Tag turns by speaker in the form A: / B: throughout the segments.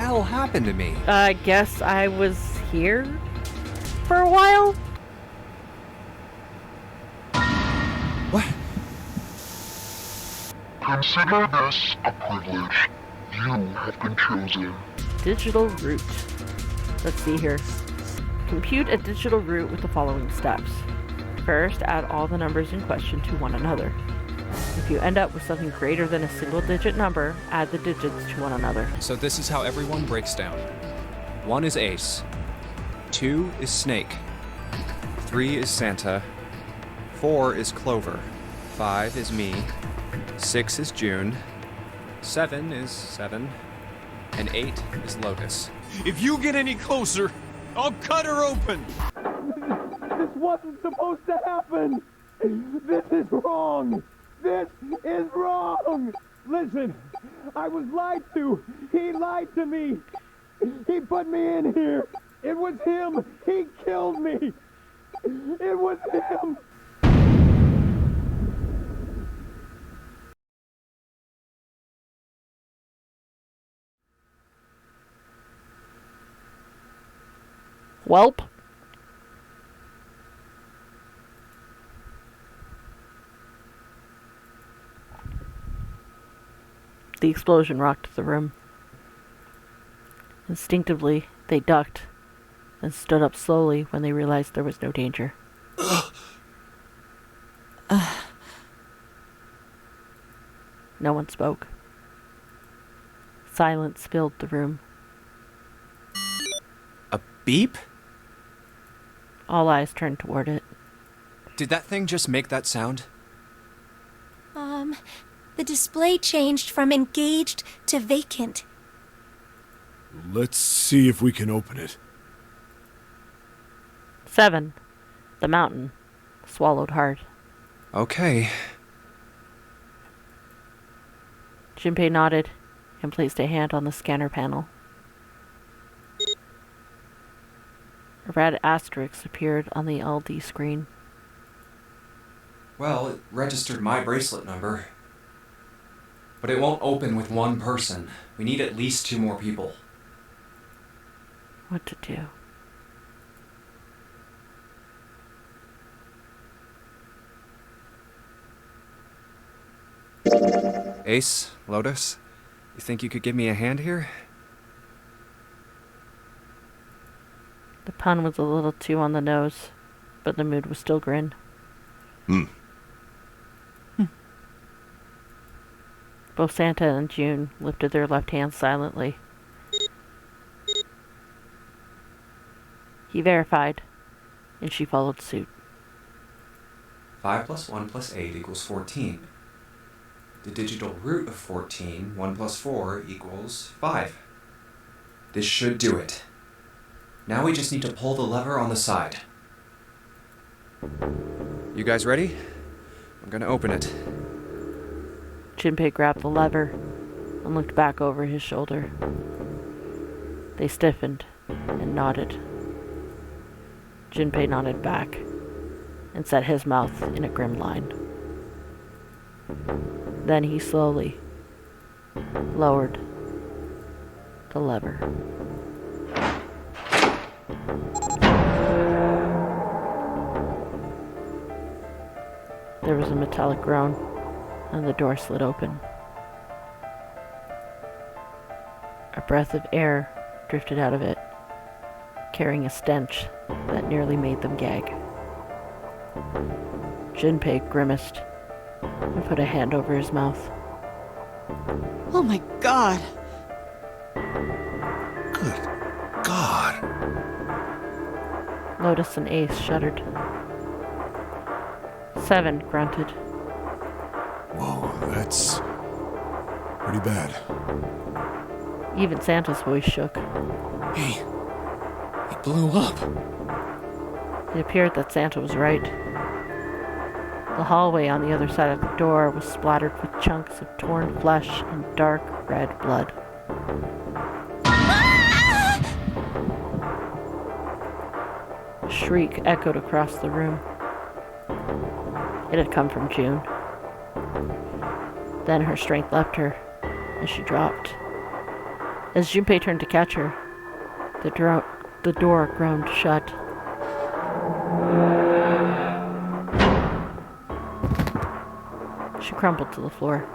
A: hell happened to me?
B: I guess I was here for a while?
A: What?
C: Consider this a privilege. You have been chosen.
B: Digital route. Let's see here. Compute a digital route with the following steps. First, add all the numbers in question to one another. If you end up with something greater than a single-digit number, add the digits to one another.
A: So this is how everyone breaks down. 1 is Ace. 2 is Snake. 3 is Santa. 4 is Clover. 5 is me. 6 is June. 7 is Seven. And 8 is Lotus.
D: If you get any closer, I'll cut her open!
E: This wasn't supposed to happen! This is wrong! This is wrong! Listen, I was lied to! He lied to me! He put me in here! It was him! He killed me! It was him!
B: Welp. The explosion rocked the room. Instinctively, they ducked, then stood up slowly when they realized there was no danger. No one spoke. Silence filled the room.
A: A beep?
B: All eyes turned toward it.
A: Did that thing just make that sound?
F: The display changed from engaged to vacant.
G: Let's see if we can open it.
B: 7. The mountain swallowed hard.
A: Okay.
B: Junpei nodded and placed a hand on the scanner panel. A red asterisk appeared on the ADV screen.
A: Well, it registered my bracelet number. But it won't open with one person. We need at least 2 more people.
B: What to do?
A: Ace, Lotus, you think you could give me a hand here?
B: The pun was a little too on the nose, but the mood was still grin. Both Santa and June lifted their left hands silently. He verified, and she followed suit.
A: 5 plus 1 plus 8 equals 14. The digital root of 14, 1 plus 4 equals 5. This should do it. Now we just need to pull the lever on the side. You guys ready? I'm gonna open it.
B: Junpei grabbed the lever and looked back over his shoulder. They stiffened and nodded. Junpei nodded back and set his mouth in a grim line. Then he slowly lowered the lever. There was a metallic groan, and the door slid open. A breath of air drifted out of it, carrying a stench that nearly made them gag. Junpei grimaced and put a hand over his mouth.
H: Oh my god!
G: Good God.
B: Lotus and Ace shuddered. 7 grunted.
G: Whoa, that's pretty bad.
B: Even Santa's voice shook.
G: Hey, it blew up.
B: It appeared that Santa was right. The hallway on the other side of the door was splattered with chunks of torn flesh and dark red blood. A shriek echoed across the room. It had come from June. Then her strength left her, and she dropped, As Junpei turned to catch her, the door groaned shut. She crumpled to the floor.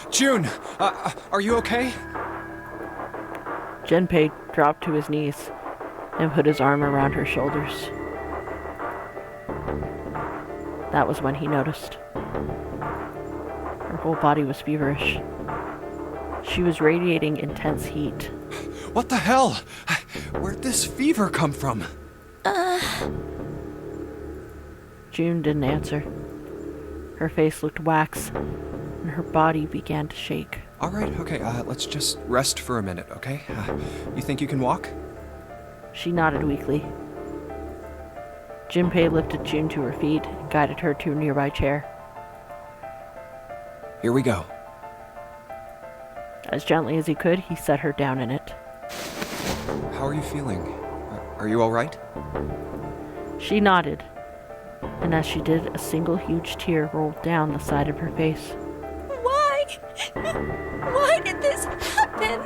A: June, are you okay?
B: Junpei dropped to his knees and put his arm around her shoulders. That was when he noticed. Her whole body was feverish. She was radiating intense heat.
A: What the hell? Where'd this fever come from?
B: June didn't answer. Her face looked wax, and her body began to shake.
A: All right, okay, let's just rest for a minute, okay? You think you can walk?
B: She nodded weakly. Junpei lifted June to her feet and guided her to a nearby chair.
A: Here we go.
B: As gently as he could, he set her down in it.
A: How are you feeling? Are you all right?
B: She nodded, and as she did, a single huge tear rolled down the side of her face.
F: Why? Why did this happen?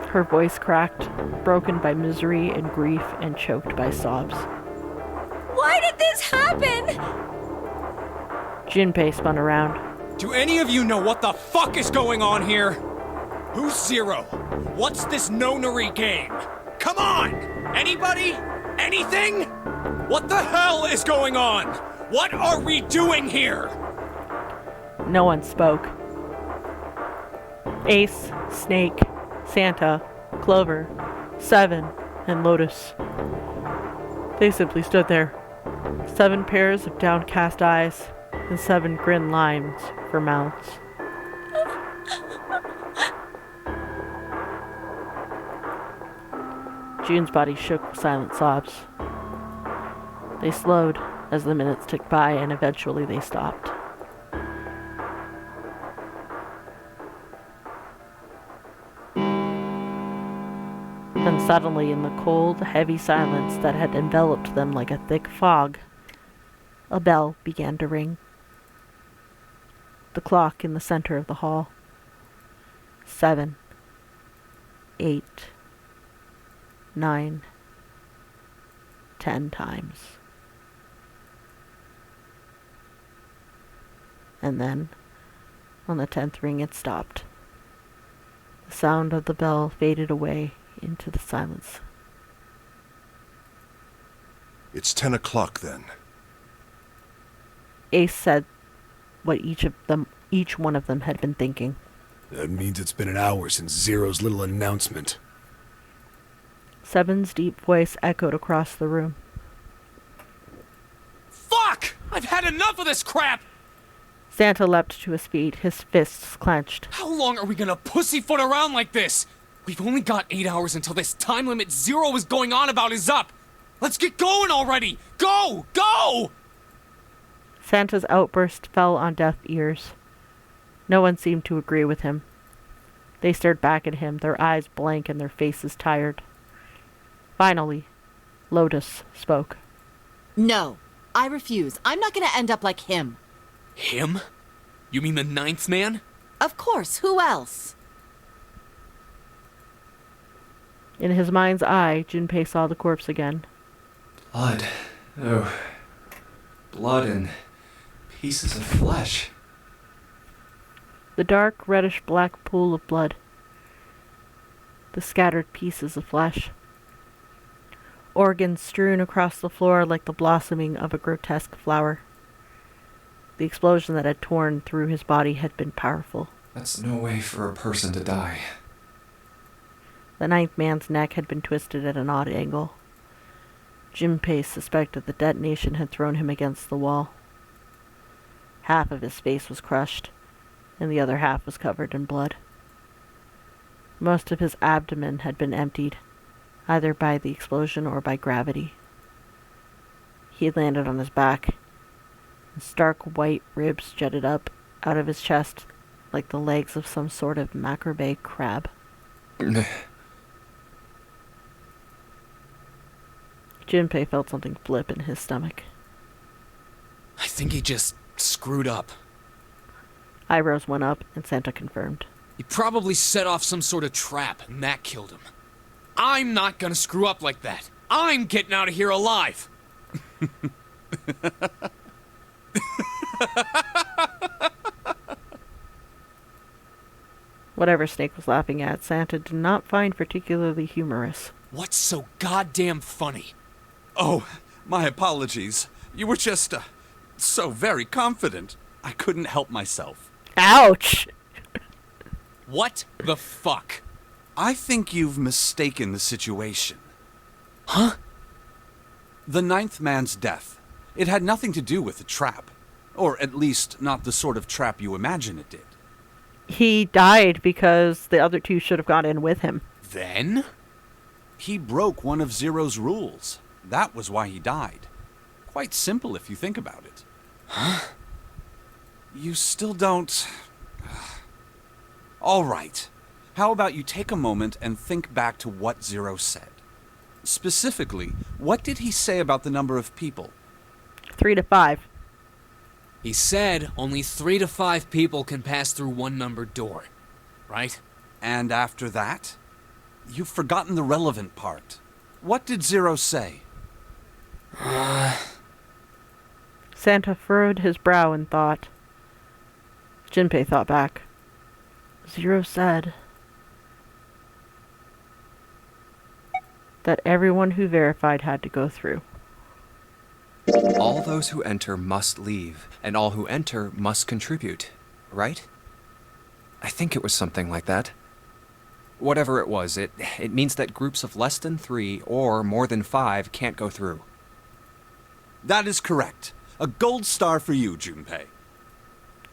B: Her voice cracked, broken by misery and grief and choked by sobs.
F: Why did this happen?
B: Junpei spun around.
D: Do any of you know what the fuck is going on here? Who's Zero? What's this Nonary game? Come on! Anybody? Anything? What the hell is going on? What are we doing here?
B: No one spoke. Ace, Snake, Santa, Clover, Seven, and Lotus. They simply stood there. 7 pairs of downcast eyes and 7 grin lines for mouths. June's body shook with silent sobs. They slowed as the minutes ticked by, and eventually they stopped. Then suddenly, in the cold, heavy silence that had enveloped them like a thick fog, a bell began to ring. The clock in the center of the hall. 7, 8, 9, 10 times. And then, on the 10th ring, it stopped. The sound of the bell faded away into the silence.
G: It's 10 o'clock then.
B: Ace said what each one of them had been thinking.
G: That means it's been an hour since Zero's little announcement.
B: Seven's deep voice echoed across the room.
D: Fuck! I've had enough of this crap!
B: Santa leapt to his feet, his fists clenched.
D: How long are we gonna pussyfoot around like this? We've only got 8 hours until this time limit Zero is going on about is up! Let's get going already! Go! Go!
B: Santa's outburst fell on deaf ears. No one seemed to agree with him. They stared back at him, their eyes blank and their faces tired. Finally, Lotus spoke.
H: No, I refuse. I'm not gonna end up like him.
D: Him? You mean the 9th man?
H: Of course, who else?
B: In his mind's eye, Junpei saw the corpse again.
A: Blood. Oh. Blood and pieces of flesh.
B: The dark, reddish-black pool of blood. The scattered pieces of flesh. Organs strewn across the floor like the blossoming of a grotesque flower. The explosion that had torn through his body had been powerful.
A: That's no way for a person to die.
B: The 9th man's neck had been twisted at an odd angle. Junpei suspected the detonation had thrown him against the wall. Half of his face was crushed, and the other half was covered in blood. Most of his abdomen had been emptied, either by the explosion or by gravity. He had landed on his back, and stark white ribs jutted up out of his chest like the legs of some sort of macrobay crab. Junpei felt something flip in his stomach.
D: I think he just screwed up.
B: Eyebrows went up, and Santa confirmed.
D: He probably set off some sort of trap, and that killed him. I'm not gonna screw up like that. I'm getting out of here alive!
B: Whatever Snake was laughing at, Santa did not find particularly humorous.
D: What's so goddamn funny?
I: Oh, my apologies. You were just, so very confident. I couldn't help myself.
B: Ouch!
D: What the fuck?
I: I think you've mistaken the situation.
D: Huh?
I: The ninth man's death. It had nothing to do with the trap. Or at least, not the sort of trap you imagine it did.
B: He died because the other two should have gone in with him.
D: Then?
I: He broke one of Zero's rules. That was why he died. Quite simple if you think about it.
D: Huh?
I: You still don't... All right. How about you take a moment and think back to what Zero said? Specifically, what did he say about the number of people?
B: 3 to 5.
D: He said only 3 to 5 people can pass through one numbered door, right?
I: And after that? You've forgotten the relevant part. What did Zero say?
B: Santa furrowed his brow in thought. Junpei thought back. Zero said that everyone who verified had to go through.
A: All those who enter must leave, and all who enter must contribute, right? I think it was something like that. Whatever it was, it means that groups of less than 3 or more than 5 can't go through.
I: That is correct. A gold star for you, Junpei.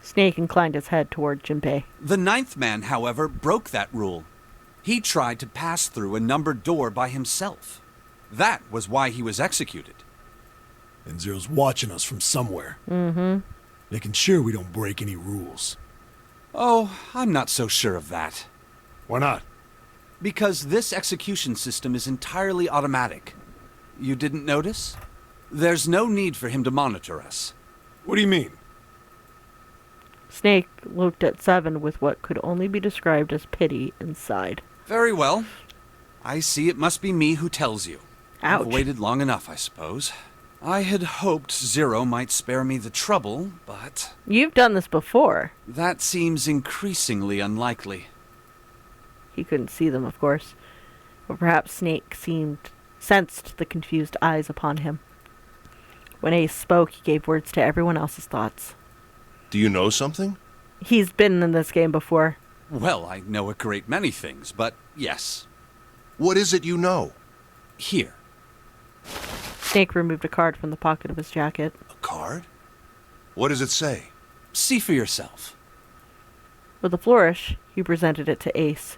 B: Snake inclined his head toward Junpei.
I: The ninth man, however, broke that rule. He tried to pass through a numbered door by himself. That was why he was executed.
G: And Zero's watching us from somewhere.
B: Mm-hmm.
G: Making sure we don't break any rules.
I: Oh, I'm not so sure of that.
G: Why not?
I: Because this execution system is entirely automatic. You didn't notice? There's no need for him to monitor us.
G: What do you mean?
B: Snake looked at Seven with what could only be described as pity and sighed.
I: Very well. I see it must be me who tells you.
B: Ouch.
I: I've waited long enough, I suppose. I had hoped Zero might spare me the trouble, but...
B: You've done this before.
I: that seems increasingly unlikely.
B: He couldn't see them, of course. But perhaps Snake sensed the confused eyes upon him. When Ace spoke, he gave words to everyone else's thoughts.
J: Do you know something?
B: He's been in this game before.
I: Well, I know a great many things, but yes.
J: What is it you know?
I: Here.
B: Snake removed a card from the pocket of his jacket.
J: A card? What does it say?
I: See for yourself.
B: With a flourish, he presented it to Ace,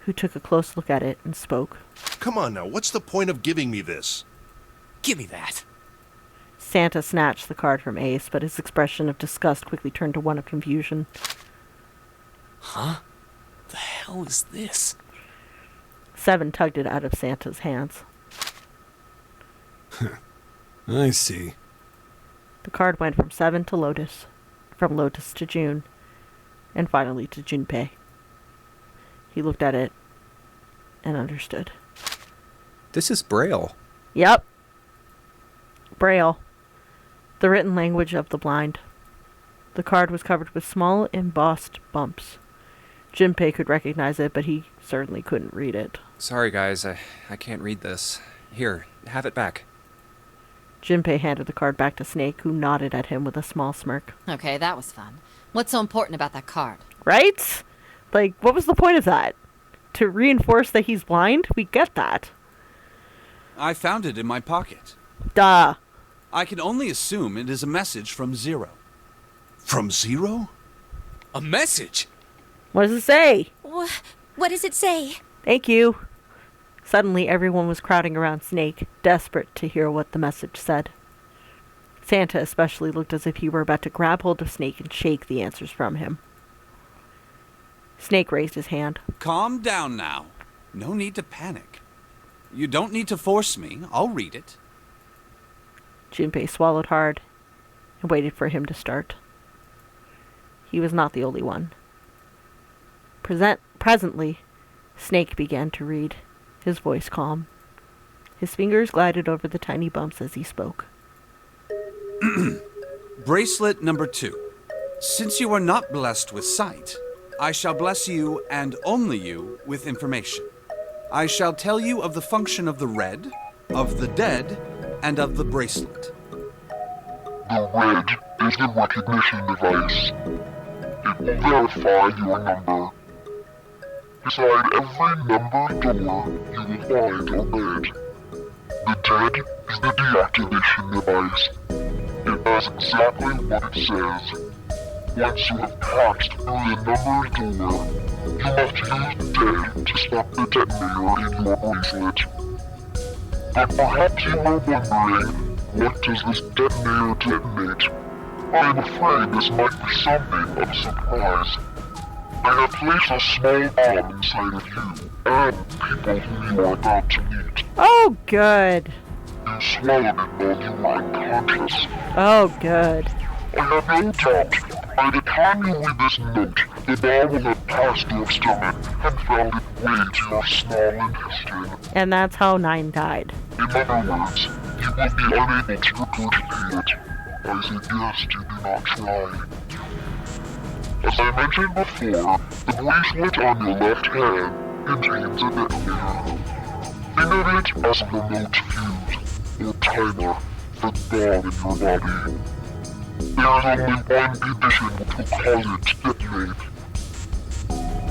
B: who took a close look at it and spoke.
J: Come on now, what's the point of giving me this?
D: Give me that.
B: Santa snatched the card from Ace, but his expression of disgust quickly turned to one of confusion.
D: Huh? The hell is this?
B: Seven tugged it out of Santa's hands.
G: I see.
B: The card went from Seven to Lotus, from Lotus to June, and finally to Junpei. He looked at it and understood.
A: This is Braille.
B: Yep. Braille. The written language of the blind. The card was covered with small embossed bumps. Junpei could recognize it, but he certainly couldn't read it.
A: Sorry, guys, I can't read this. Here, have it back.
B: Junpei handed the card back to Snake, who nodded at him with a small smirk.
H: Okay, that was fun. What's so important about that card?
B: Right? Like, what was the point of that? To reinforce that he's blind? We get that.
I: I found it in my pocket.
B: Duh.
I: I can only assume it is a message from Zero.
J: From Zero?
D: A message?
B: What does it say?
F: What does it say?
B: Thank you. Suddenly, everyone was crowding around Snake, desperate to hear what the message said. Santa especially looked as if he were about to grab hold of Snake and shake the answers from him. Snake raised his hand.
I: Calm down now. No need to panic. You don't need to force me. I'll read it.
B: Junpei swallowed hard and waited for him to start. He was not the only one. Presently, Snake began to read, his voice calm. His fingers glided over the tiny bumps as he spoke.
I: Bracelet number 2. Since you are not blessed with sight, I shall bless you, and only you, with information. I shall tell you of the function of the red, of the dead, and of the bracelet.
C: The red is the recognition device. It will verify your number. Beside every numbered door, you will find a red. The dead is the deactivation device. It does exactly what it says. Once you have passed through the numbered door, you must use dead to stop the detonator in your bracelet. But perhaps you are wondering, what does this detonator detonate? I am afraid this might be something of a surprise. I have placed a small bomb inside of you and people who you are about to meet.
B: Oh, good.
C: You swallowed it while you were unconscious.
B: Oh, good.
C: I have no doubt, by the time you read this note, the bomb will have passed your stomach and found its way to your small intestine.
B: And that's how 9 died.
C: In other words, you will be unable to regurgitate it. I suggest you do not try. As I mentioned before, the bracelet on your left hand contains a detonator. Think of it as a remote fuse, or timer, for the bomb in your body. There is only one condition which will cause it to detonate.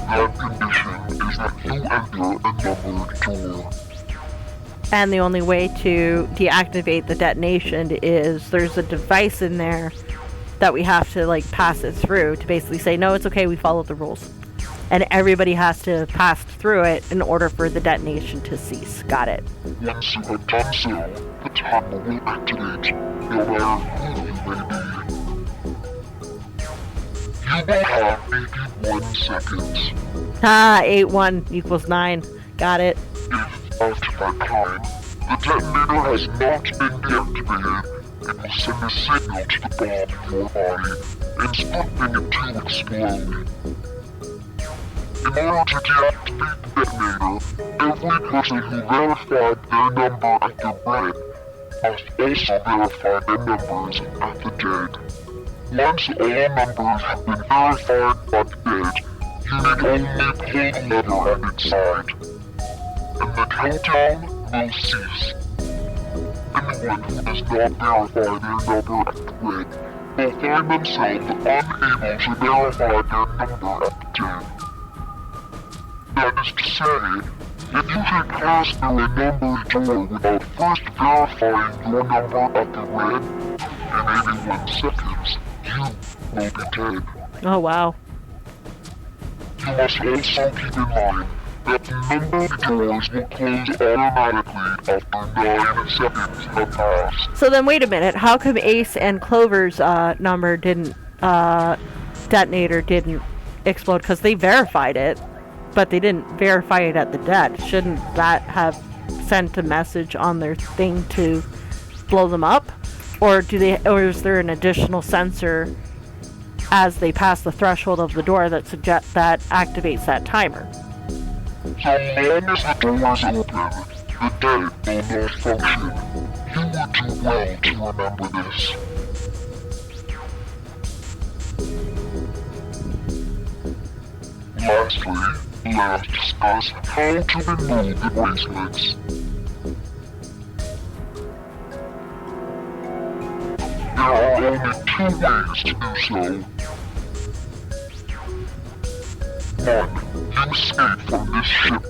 C: That condition is that you enter a numbered door.
B: And the only way to deactivate the detonation is there's a device in there that we have to like pass it through to basically say, no, it's okay, we followed the rules. And everybody has to pass through it in order for the detonation to cease. Got it.
C: Once you have done so, the timer will activate, no matter who you may be. You will have 81 seconds.
B: 81 equals 9. Got it.
C: If, after that time, the detonator has not been deactivated, it will send a signal to the bomb in your body, instructing it to explode. In order to deactivate the detonator, every person who verified their number at the red must also verify their numbers at the dead. Once all numbers have been verified by the dead, you need only pull the lever at its side, and the countdown will cease. Anyone who does not verify their number at the red will find themselves unable to verify their number at the dead. That is to say, if you should pass through a numbered door without first verifying your number at the red, in 81 seconds, you will be dead.
B: Oh, wow.
C: You must also keep in mind that the numbered doors will close automatically after 9 seconds have passed.
B: So then wait a minute, how come Ace and Clover's number didn't, detonator didn't explode? Because they verified it, but they didn't verify it at the dead. Shouldn't that have sent a message on their thing to blow them up? Or is there an additional sensor as they pass the threshold of the door that activates that timer?
C: So long as the door is open, the dead will not function. You would do well to remember this. Lastly, let us discuss how to remove the bracelets. There are only 2 ways to do so. 1. You escape from this ship.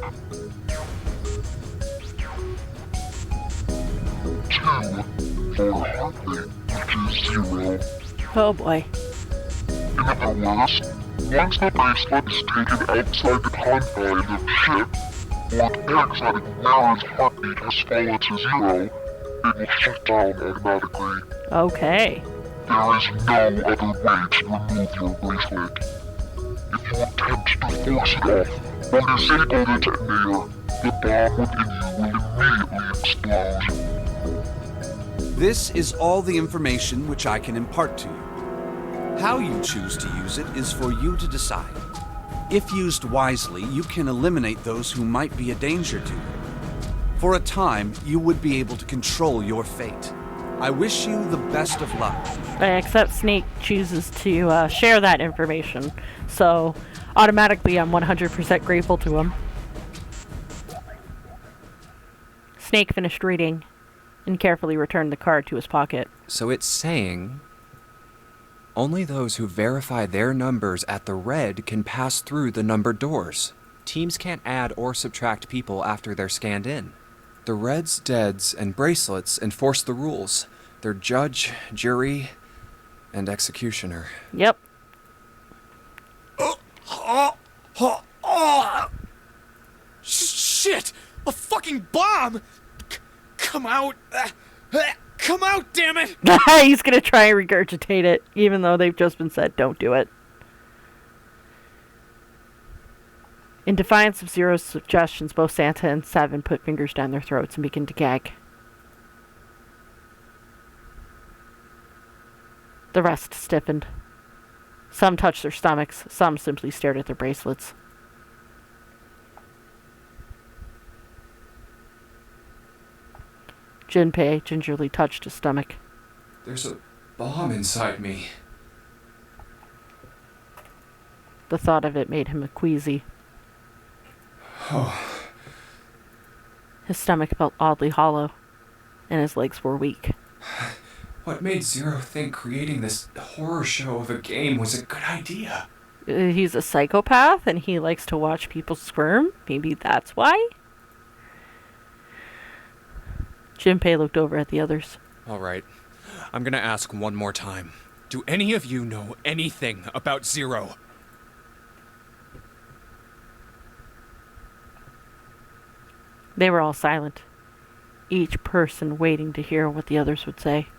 C: 2. For heart rate, which is 0.
B: Oh boy.
C: In other words, once the bracelet is taken outside the confines of the ship, or the exotic wearer's heartbeat has fallen to 0, it will shut down automatically.
B: Okay.
C: There is no other way to remove your bracelet. If you attempt to force it off or disable the detonator, the bomb within you will immediately explode.
I: This is all the information which I can impart to you. How you choose to use it is for you to decide. If used wisely, you can eliminate those who might be a danger to you. For a time, you would be able to control your fate. I wish you the best of luck.
B: Except Snake chooses to share that information, so automatically I'm 100% grateful to him. Snake finished reading and carefully returned the card to his pocket.
A: So it's saying only those who verify their numbers at the red can pass through the numbered doors. Teams can't add or subtract people after they're scanned in. The reds, deads, and bracelets enforce the rules. They're judge, jury, and executioner.
B: Yep.
D: Shit! A fucking bomb! Come out! Come out, damn it!
B: He's gonna try and regurgitate it, even though they've just been said don't do it. In defiance of Zero's suggestions, both Santa and Seven put fingers down their throats and began to gag. The rest stiffened. Some touched their stomachs, some simply stared at their bracelets. Junpei gingerly touched his stomach.
A: There's a bomb inside me.
B: The thought of it made him queasy.
A: Oh.
B: His stomach felt oddly hollow, and his legs were weak.
A: What made Zero think creating this horror show of a game was a good idea?
B: He's a psychopath, and he likes to watch people squirm. Maybe that's why? Junpei looked over at the others.
D: All right. I'm gonna ask one more time. Do any of you know anything about Zero?
B: They were all silent, each person waiting to hear what the others would say.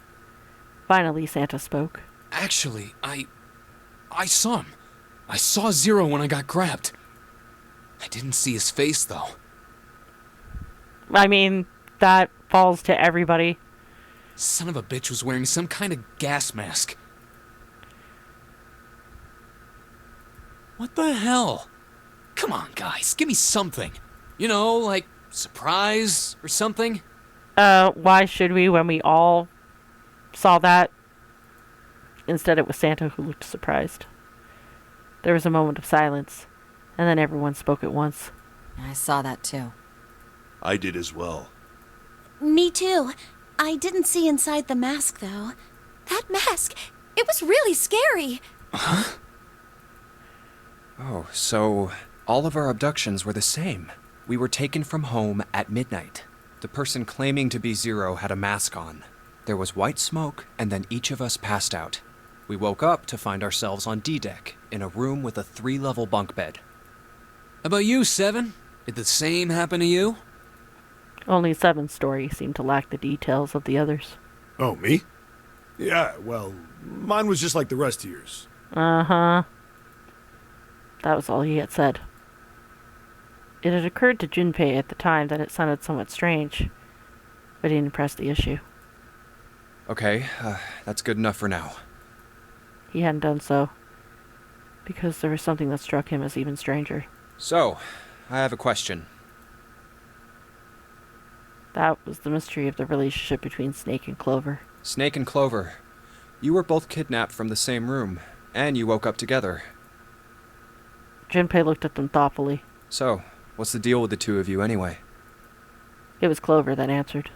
B: Finally, Santa spoke.
D: Actually, I saw him. I saw Zero when I got grabbed. I didn't see his face, though.
B: I mean, that falls to everybody.
D: Son of a bitch was wearing some kind of gas mask. What the hell? Come on, guys, give me something. You know, like surprise or something?
B: Why should we when we all saw that? Instead, it was Santa who looked surprised. There was a moment of silence, and then everyone spoke at once.
H: I saw that too.
J: I did as well.
F: Me too. I didn't see inside the mask, though. That mask, it was really scary.
A: Huh? Oh, so all of our abductions were the same. We were taken from home at midnight. The person claiming to be Zero had a mask on. There was white smoke, and then each of us passed out. We woke up to find ourselves on D-Deck, in a room with a 3-level bunk bed.
D: How about you, Seven? Did the same happen to you?
B: Only Seven's story seemed to lack the details of the others.
G: Oh, me? Yeah, well, mine was just like the rest of yours.
B: Uh-huh. That was all he had said. It had occurred to Junpei at the time that it sounded somewhat strange, but he didn't press the issue.
A: Okay, that's good enough for now.
B: He hadn't done so, because there was something that struck him as even stranger.
A: So, I have a question.
B: That was the mystery of the relationship between Snake and Clover.
A: Snake and Clover, you were both kidnapped from the same room, and you woke up together.
B: Junpei looked at them thoughtfully.
A: So, what's the deal with the two of you anyway?
B: It was Clover that answered.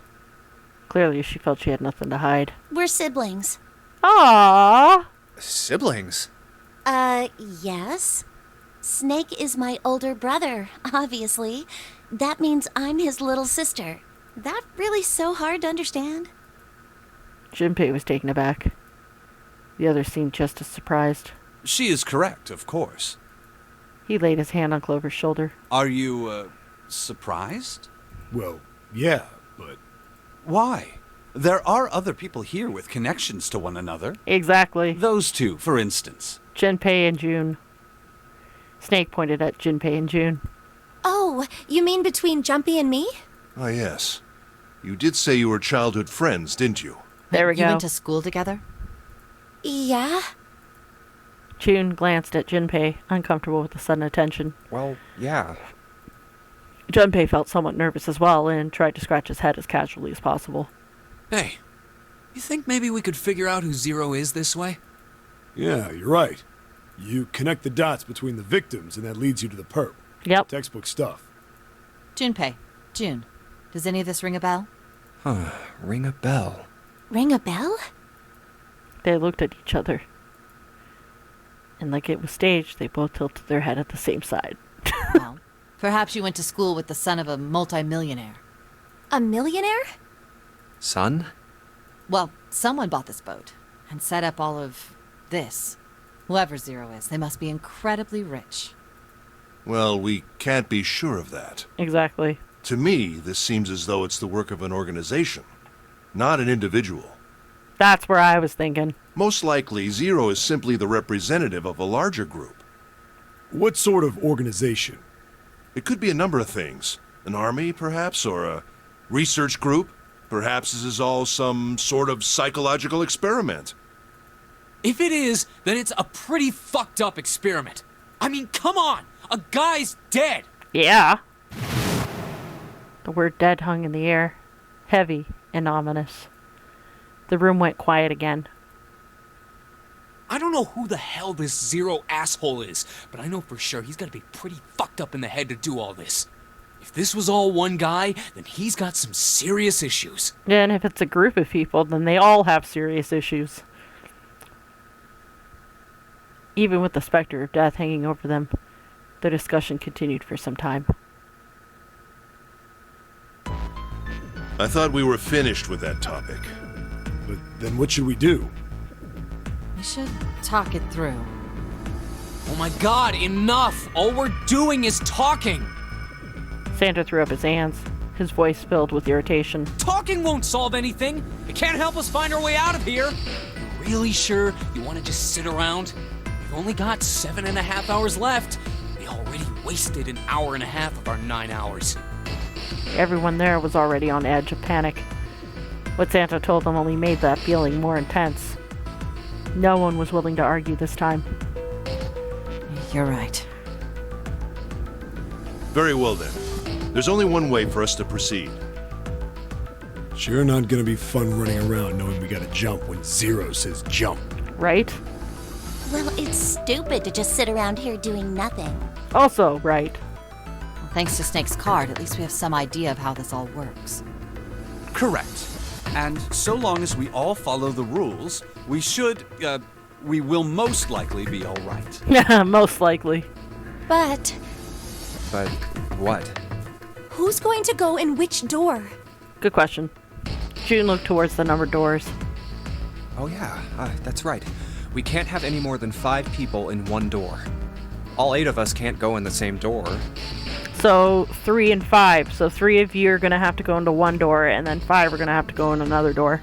B: Clearly, she felt she had nothing to hide.
F: We're siblings.
B: Aww!
A: Siblings?
F: Yes. Snake is my older brother, obviously. That means I'm his little sister. That really so hard to understand?
B: Junpei was taken aback. The others seemed just as surprised.
I: She is correct, of course.
B: He laid his hand on Clover's shoulder.
I: Are you, surprised?
G: Well, yeah, but...
I: Why? There are other people here with connections to one another.
B: Exactly.
I: Those two, for instance.
B: Junpei and June. Snake pointed at Junpei and June.
F: Oh, you mean between Junpei and me?
J: Ah, yes. You did say you were childhood friends, didn't you?
B: There we go.
H: You went to school together?
F: Yeah.
B: June glanced at Junpei, uncomfortable with the sudden attention.
A: Well, yeah.
B: Junpei felt somewhat nervous as well and tried to scratch his head as casually as possible.
D: Hey, you think maybe we could figure out who Zero is this way?
G: Yeah, you're right. You connect the dots between the victims, and that leads you to the perp.
B: Yep.
G: Textbook stuff.
H: Junpei. June. Does any of this ring a bell?
A: Ring a bell.
F: Ring a bell?
B: They looked at each other. And like it was staged, they both tilted their head at the same side.
H: Well, perhaps you went to school with the son of a multimillionaire.
F: A millionaire?
A: Son?
H: Well, someone bought this boat and set up all of this. Whoever Zero is, they must be incredibly rich.
J: Well, we can't be sure of that.
B: Exactly.
J: To me, this seems as though it's the work of an organization, not an individual.
B: That's where I was thinking.
J: Most likely, Zero is simply the representative of a larger group.
G: What sort of organization?
J: It could be a number of things. An army, perhaps, or a research group. Perhaps this is all some sort of psychological experiment.
D: If it is, then it's a pretty fucked up experiment. I mean, come on! A guy's dead!
B: Yeah. The word dead hung in the air, heavy and ominous. The room went quiet again.
D: I don't know who the hell this Zero asshole is, but I know for sure he's gotta be pretty fucked up in the head to do all this. If this was all one guy, then he's got some serious issues.
B: And if it's a group of people, then they all have serious issues. Even with the specter of death hanging over them, the discussion continued for some time.
J: I thought we were finished with that topic.
G: But then what should we do?
H: We should talk it through.
D: Oh my god, enough! All we're doing is talking!
B: Santa threw up his hands, his voice filled with irritation.
D: Talking won't solve anything! It can't help us find our way out of here! You really sure you want to just sit around? We've only got 7.5 hours left. We already wasted an hour and a half of our 9 hours.
B: Everyone there was already on edge of panic. What Santa told them only made that feeling more intense. No one was willing to argue this time.
H: You're right.
J: Very well then. There's only one way for us to proceed.
G: Sure not gonna be fun running around knowing we gotta jump when Zero says jump.
B: Right?
F: Well, it's stupid to just sit around here doing nothing.
B: Also, right.
H: Well, thanks to Snake's card, at least we have some idea of how this all works.
I: Correct. And so long as we all follow the rules, we will most likely be all right.
B: Most likely.
F: But
A: But what?
F: who's going to go in which door?
B: Good question. June looked towards the numbered doors.
A: Oh yeah, that's right. We can't have any more than 5 people in one door. All 8 of us can't go in the same door.
B: So 3 and 5. So 3 of you are going to have to go into one door, and then 5 are going to have to go in another door.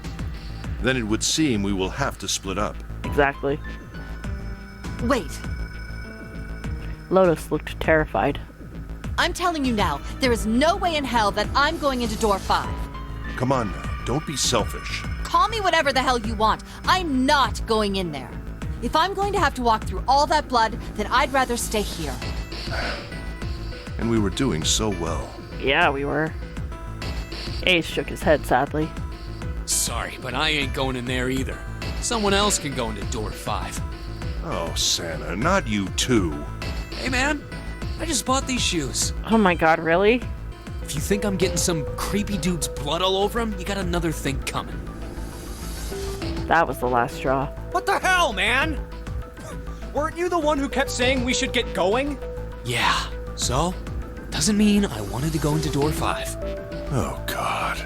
J: Then it would seem we will have to split up.
B: Exactly.
H: Wait.
B: Lotus looked terrified.
H: I'm telling you now, there is no way in hell that I'm going into door 5.
J: Come on now, don't be selfish.
H: Call me whatever the hell you want. I'm not going in there. If I'm going to have to walk through all that blood, then I'd rather stay here.
J: And we were doing so well.
B: Yeah, we were. Ace shook his head sadly.
D: Sorry, but I ain't going in there either. Someone else can go into door 5.
J: Oh, Santa, not you too.
D: Hey man, I just bought these shoes.
B: Oh my god, really?
D: If you think I'm getting some creepy dude's blood all over him, you got another thing coming.
B: That was the last straw.
D: What the hell, man?
A: Weren't you the one who kept saying we should get going?
D: Yeah, so? Doesn't mean I wanted to go into door 5.
J: Oh, God.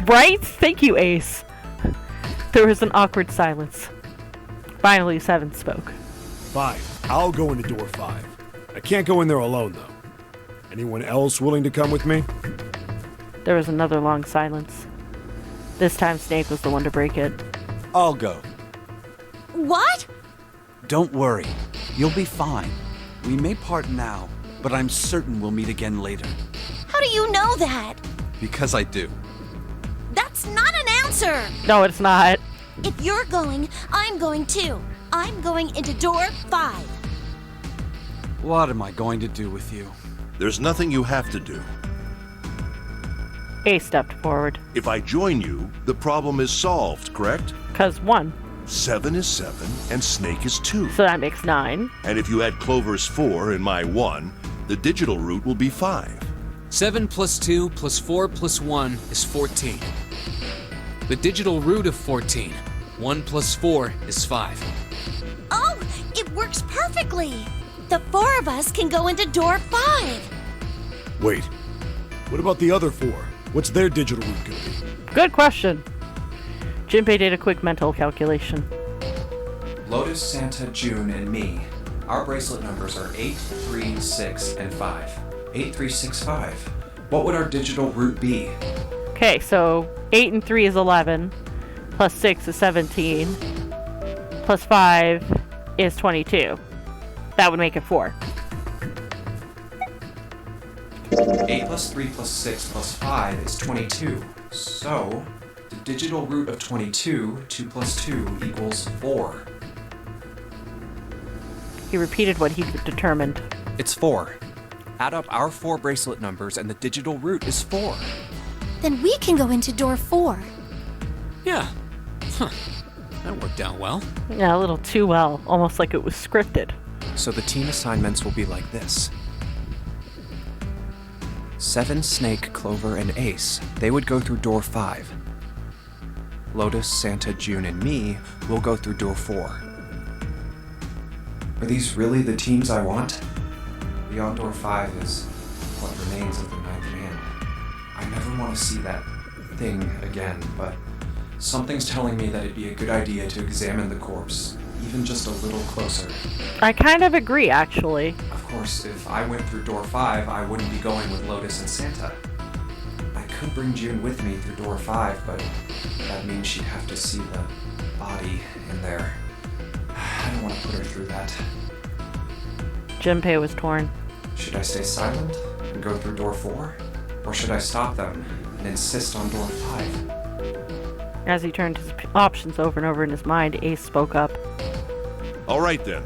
B: Right? Thank you, Ace. There was an awkward silence. Finally, 7 spoke.
G: Fine, I'll go into door 5. I can't go in there alone, though. Anyone else willing to come with me?
B: There was another long silence. This time, Snake was the one to break it.
I: I'll go.
F: What?
I: Don't worry. You'll be fine. We may part now, but I'm certain we'll meet again later.
F: How do you know that?
I: Because I do.
F: That's not an answer!
B: No, it's not.
F: If you're going, I'm going too. I'm going into door 5.
I: What am I going to do with you?
J: There's nothing you have to do.
B: Ace stepped forward.
J: If I join you, the problem is solved, correct?
B: 'Cause 1.
J: 7 is 7, and Snake is 2.
B: So that makes 9.
J: And if you add Clover's 4 and my 1, the digital root will be 5.
D: 7 plus 2 plus 4 plus 1 is 14. The digital root of 14. 1 plus 4 is 5.
F: Oh, it works perfectly. The 4 of us can go into door 5.
G: Wait, what about the other 4? What's their digital root gonna be?
B: Good question. Junpei did a quick mental calculation.
A: Lotus, Santa, June, and me. Our bracelet numbers are 8, 3, 6, and 5. 8, 3, 6, 5. What would our digital root be?
B: Okay, so 8 and 3 is 11. Plus 6 is 17. Plus 5 is 22. That would make it 4.
A: 8 plus 3 plus 6 plus 5 is 22. So, the digital root of 22, 2 plus 2 equals 4.
B: He repeated what he determined.
A: It's 4. Add up our 4 bracelet numbers and the digital root is 4.
F: Then we can go into door 4.
D: Yeah. Huh. That worked out well.
B: Yeah, a little too well. Almost like it was scripted.
A: So the team assignments will be like this. 7, Snake, Clover, and Ace. They would go through door 5. Lotus, Santa, June, and me will go through door 4. Are these really the teams I want? Beyond door 5 is what remains of the 9th man. I never want to see that thing again, but something's telling me that it'd be a good idea to examine the corpse, even just a little closer.
B: I kind of agree, actually.
A: Of course, if I went through door 5, I wouldn't be going with Lotus and Santa. I could bring June with me through door 5, but that means she'd have to see the body in there. I don't want to put her through that.
B: Junpei was torn.
A: Should I stay silent and go through door 4? Or should I stop them and insist on door 5?
B: As he turned his options over and over in his mind, Ace spoke up.
J: All right then.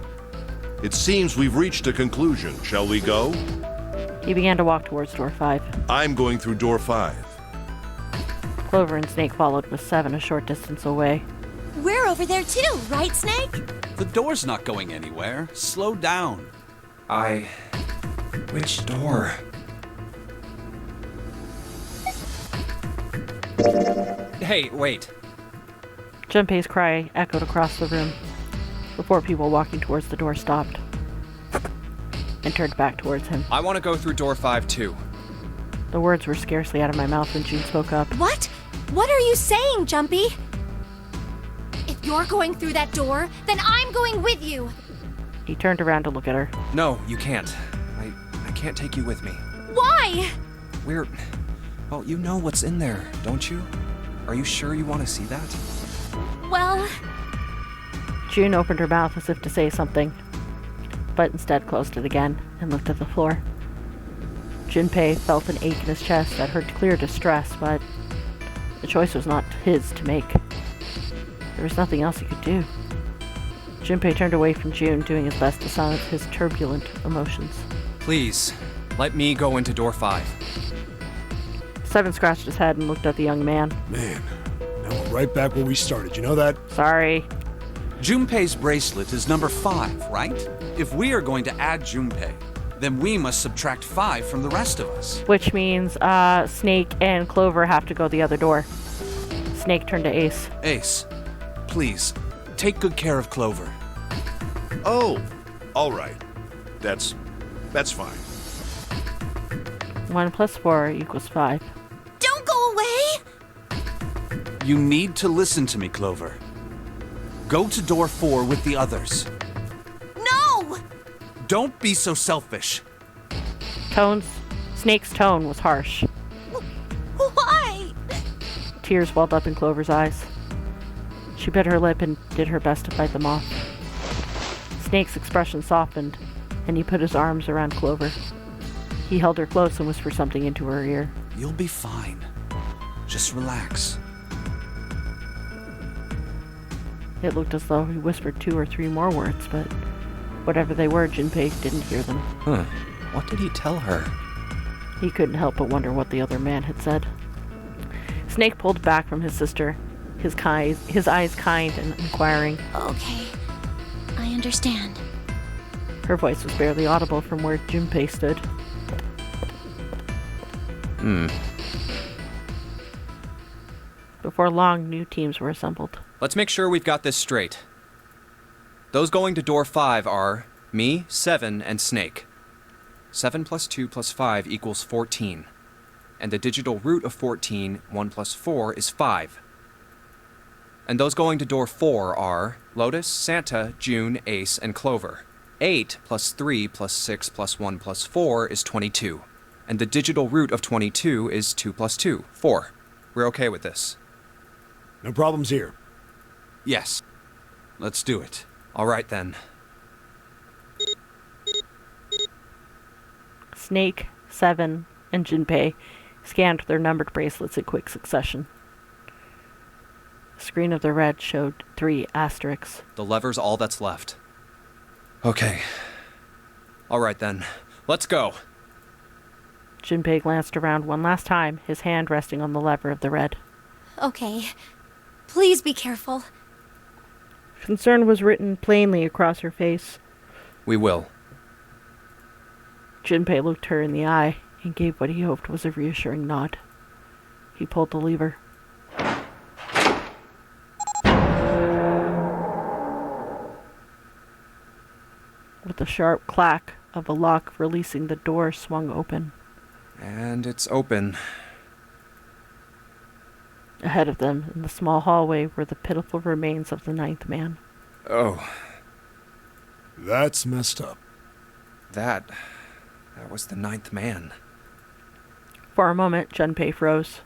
J: It seems we've reached a conclusion. Shall we go?
B: He began to walk towards door 5.
J: I'm going through door 5.
B: Clover and Snake followed with 7 a short distance away.
F: We're over there too, right, Snake?
I: The door's not going anywhere. Slow down.
A: Which door? Hey, wait.
B: Junpei's cry echoed across the room. The 4 people walking towards the door stopped and turned back towards him.
A: I want to go through door 5 too.
B: The words were scarcely out of my mouth when June spoke up.
F: What? What are you saying, Junpei? If you're going through that door, then I'm going with you.
B: He turned around to look at her.
A: No, you can't. I can't take you with me.
F: Why?
A: Well, you know what's in there, don't you? Are you sure you want to see that?
F: Well...
B: June opened her mouth as if to say something, but instead closed it again and looked at the floor. Junpei felt an ache in his chest that heard clear distress, but the choice was not his to make. There was nothing else he could do. Junpei turned away from June, doing his best to silence his turbulent emotions.
A: Please, let me go into door 5.
B: 7 scratched his head and looked at the young man.
G: Man, now we're right back where we started. You know that?
B: Sorry.
I: Junpei's bracelet is number 5, right? If we are going to add Junpei, then we must subtract 5 from the rest of us.
B: Which means Snake and Clover have to go the other door. Snake turned to Ace.
I: Ace, please, take good care of Clover.
J: Oh, all right. That's fine.
B: 1 plus 4 equals 5.
F: Don't go away!
I: You need to listen to me, Clover. Go to door 4 with the others.
F: No!
I: Don't be so selfish.
B: Snake's tone was harsh.
F: Why?
B: Tears welled up in Clover's eyes. She bit her lip and did her best to fight them off. Snake's expression softened, and he put his arms around Clover. He held her close and whispered something into her ear.
I: You'll be fine. Just relax.
B: It looked as though he whispered 2 or 3 more words, but whatever they were, Junpei didn't hear them.
A: Huh. What did he tell her?
B: He couldn't help but wonder what the other man had said. Snake pulled back from his sister, his eyes kind and inquiring.
F: Okay, I understand.
B: Her voice was barely audible from where Junpei stood. Before long, new teams were assembled.
A: Let's make sure we've got this straight. Those going to door 5 are me, 7, and Snake. 7 plus 2 plus 5 equals 14. And the digital root of 14, 1 plus 4, is 5. And those going to door 4 are Lotus, Santa, June, Ace, and Clover. 8 plus 3 plus 6 plus 1 plus 4 is 22. And the digital root of 22 is 2 plus 2, 4. We're okay with this?
G: No problems here.
I: Yes. Let's do it.
A: All right, then.
B: Snake, 7, and Junpei scanned their numbered bracelets in quick succession. The screen of the red showed 3 asterisks.
A: The lever's all that's left. Okay. All right, then. Let's go.
B: Junpei glanced around one last time, his hand resting on the lever of the red.
F: Okay. Please be careful.
B: Concern was written plainly across her face.
A: We will.
B: Junpei looked her in the eye and gave what he hoped was a reassuring nod. He pulled the lever. With the sharp clack of a lock releasing, the door swung open.
A: And it's open.
B: Ahead of them, in the small hallway, were the pitiful remains of the 9th man.
A: Oh.
G: That's messed up.
A: That was the 9th man.
B: For a moment, Junpei froze.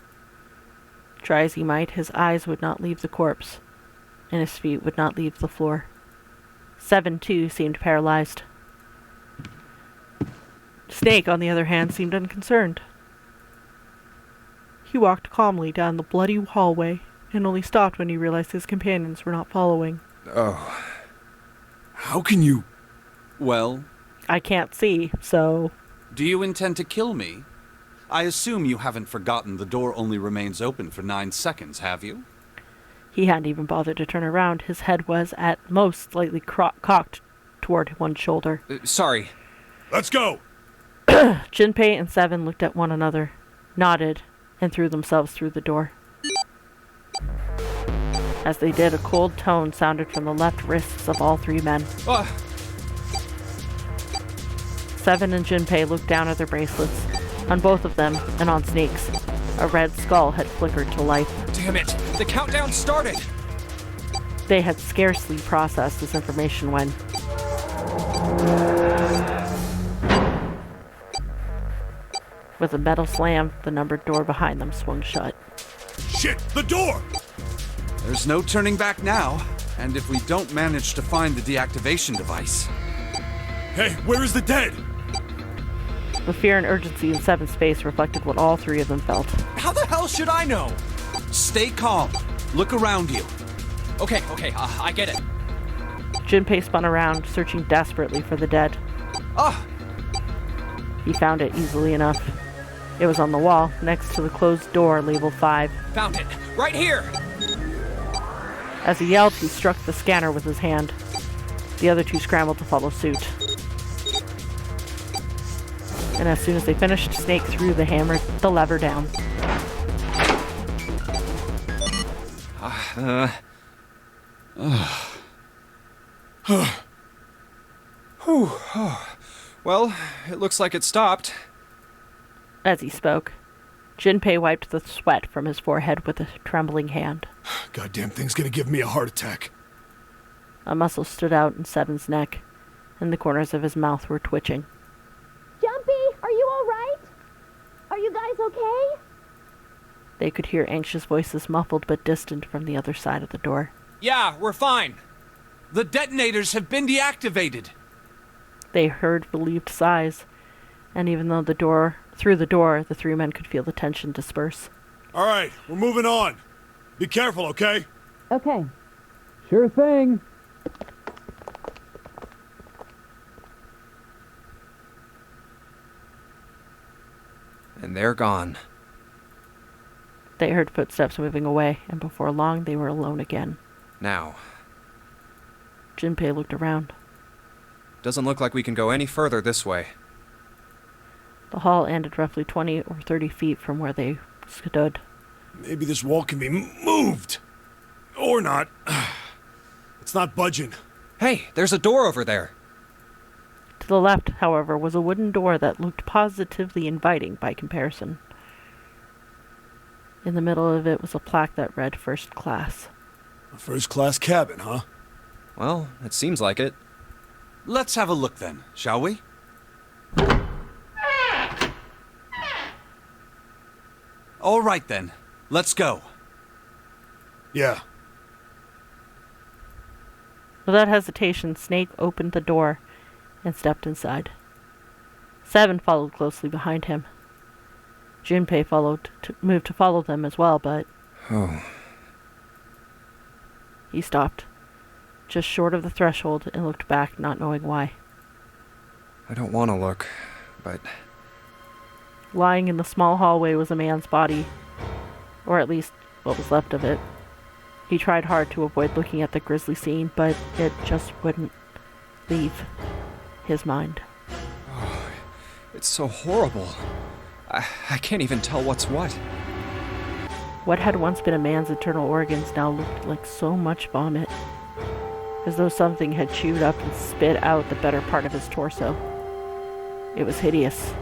B: Try as he might, his eyes would not leave the corpse, and his feet would not leave the floor. 7, too, seemed paralyzed. Snake, on the other hand, seemed unconcerned. He walked calmly down the bloody hallway and only stopped when he realized his companions were not following.
A: Oh.
G: How can you...
I: Well,
B: I can't see, so...
I: do you intend to kill me? I assume you haven't forgotten the door only remains open for 9 seconds, have you?
B: He hadn't even bothered to turn around. His head was, at most, slightly cocked toward one shoulder.
A: Sorry.
G: Let's go!
B: Junpei and 7 looked at one another, nodded, and threw themselves through the door. As they did, a cold tone sounded from the left wrists of all 3 men. 7 and Junpei looked down at their bracelets. On both of them, and on Snake's, a red skull had flickered to life.
D: Damn it! The countdown started!
B: They had scarcely processed this information when... With a metal slam, the numbered door behind them swung shut.
G: Shit! The door!
I: There's no turning back now, and if we don't manage to find the deactivation device...
G: Hey, where is the dead?
B: The fear and urgency in 7's face reflected what all 3 of them felt.
D: How the hell should I know?
I: Stay calm. Look around you.
D: Okay, I get it.
B: Junpei spun around, searching desperately for the dead. He found it easily enough. It was on the wall, next to the closed door labeled 5.
D: Found it! Right here!
B: As he yelled, he struck the scanner with his hand. The other 2 scrambled to follow suit. And as soon as they finished, Snake threw the lever down.
A: Well, it looks like it stopped.
B: As he spoke, Junpei wiped the sweat from his forehead with a trembling hand.
G: Goddamn thing's gonna give me a heart attack.
B: A muscle stood out in 7's neck, and the corners of his mouth were twitching.
K: Junpei, are you all right? Are you guys okay?
B: They could hear anxious voices muffled but distant from the other side of the door.
D: Yeah, we're fine.
I: The detonators have been deactivated.
B: They heard relieved sighs, and even though through the door, the 3 men could feel the tension disperse.
G: All right, we're moving on. Be careful, okay?
K: Okay.
E: Sure thing.
A: And they're gone.
B: They heard footsteps moving away, and before long they were alone again.
A: Now,
B: Junpei looked around.
A: doesn't look like we can go any further this way.
B: The hall ended roughly 20 or 30 feet from where they stood.
G: Maybe this wall can be moved. Or not. It's not budging.
A: Hey, there's a door over there.
B: To the left, however, was a wooden door that looked positively inviting by comparison. In the middle of it was a plaque that read First Class.
G: A first-class cabin, huh?
A: Well, it seems like it.
I: Let's have a look then, shall we? All right then, let's go.
G: Yeah.
B: Without hesitation, Snake opened the door and stepped inside. 7 followed closely behind him. Junpei moved to follow them as well, but
A: Oh.
B: he stopped, just short of the threshold, and looked back, not knowing why.
A: I don't want to look, but
B: Lying in the small hallway was a man's body, or at least what was left of it. He tried hard to avoid looking at the grisly scene, but it just wouldn't leave his mind.
A: it's so horrible. I can't even tell what's what.
B: What had once been a man's internal organs now looked like so much vomit, as though something had chewed up and spit out the better part of his torso. It was hideous,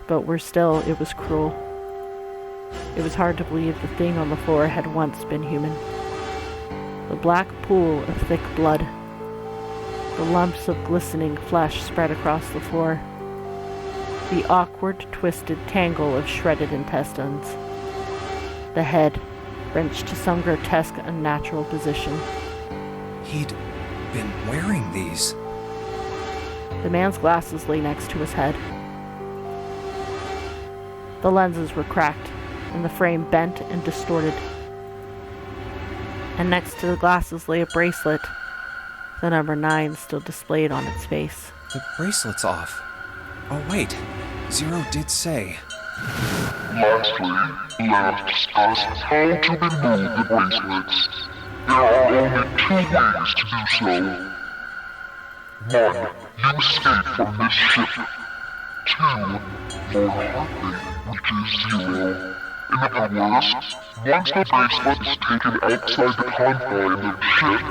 B: but worse still, it was cruel. It was hard to believe the thing on the floor had once been human. The black pool of thick blood. The lumps of glistening flesh spread across the floor. The awkward, twisted tangle of shredded intestines. The head, wrenched to some grotesque, unnatural position.
A: He'd been wearing these.
B: The man's glasses lay next to his head. The lenses were cracked, and the frame bent and distorted. And next to the glasses lay a bracelet, the number 9 still displayed on its face.
A: The bracelet's off. Oh, wait. Zero did say.
C: Lastly, let us discuss how to remove the bracelets. There are only 2 ways to do so. 1. You escape from this ship. 2. Your heartbeat reaches 0. In other words, once the bracelet is taken outside the confines of the ship,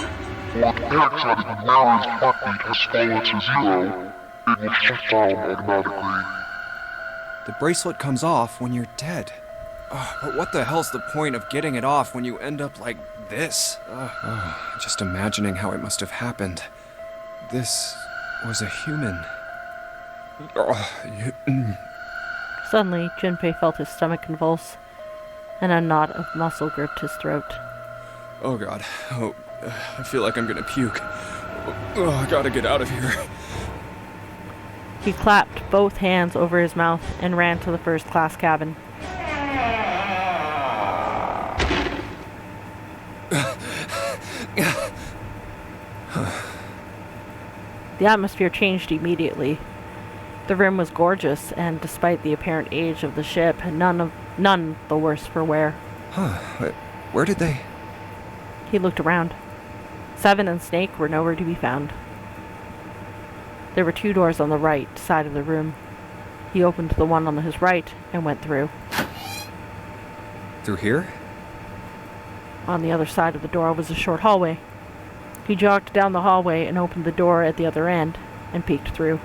C: or the outside of the wearer's heartbeat has fallen to 0, it will shut down automatically.
A: The bracelet comes off when you're dead. But what the hell's the point of getting it off when you end up like this? Just imagining how it must have happened. This was a human.
B: Suddenly, Junpei felt his stomach convulse, and a knot of muscle gripped his throat.
A: Oh god. Oh, I feel like I'm gonna puke. Oh, I gotta get out of here.
B: He clapped both hands over his mouth and ran to the first-class cabin. The atmosphere changed immediately. The room was gorgeous, and despite the apparent age of the ship, none the worse for wear.
A: Where did they...
B: He looked around. 7 and Snake were nowhere to be found. There were 2 doors on the right side of the room. He opened the one on his right and went through.
A: Through here?
B: On the other side of the door was a short hallway. He jogged down the hallway and opened the door at the other end and peeked through.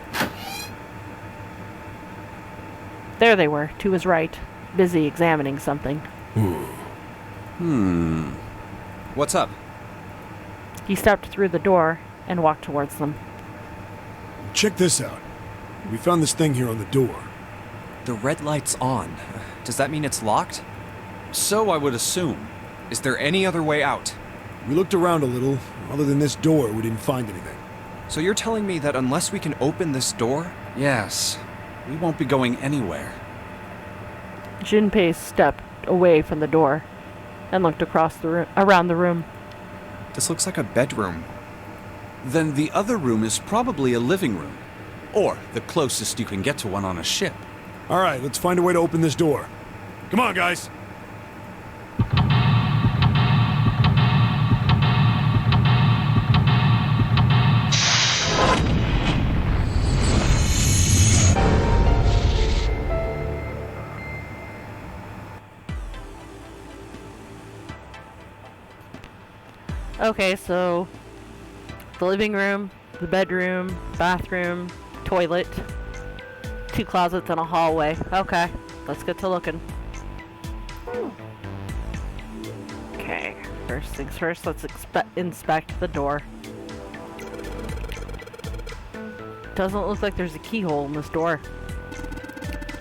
B: There they were, to his right, busy examining something.
A: What's up?
B: He stepped through the door and walked towards them.
G: Check this out. We found this thing here on the door.
A: The red light's on. Does that mean it's locked?
I: So I would assume.
A: Is there any other way out?
G: We looked around a little. Other than this door, we didn't find anything.
A: So you're telling me that unless we can open this door...
I: Yes. We won't be going anywhere.
B: Junpei stepped away from the door and looked across around the room.
A: This looks like a bedroom.
I: Then the other room is probably a living room. Or the closest you can get to one on a ship.
G: All right, let's find a way to open this door. Come on, guys.
B: Okay, so the living room, the bedroom, bathroom, toilet, 2 closets and a hallway. Okay, let's get to looking. Okay, first things first, let's inspect the door. Doesn't look like there's a keyhole in this door.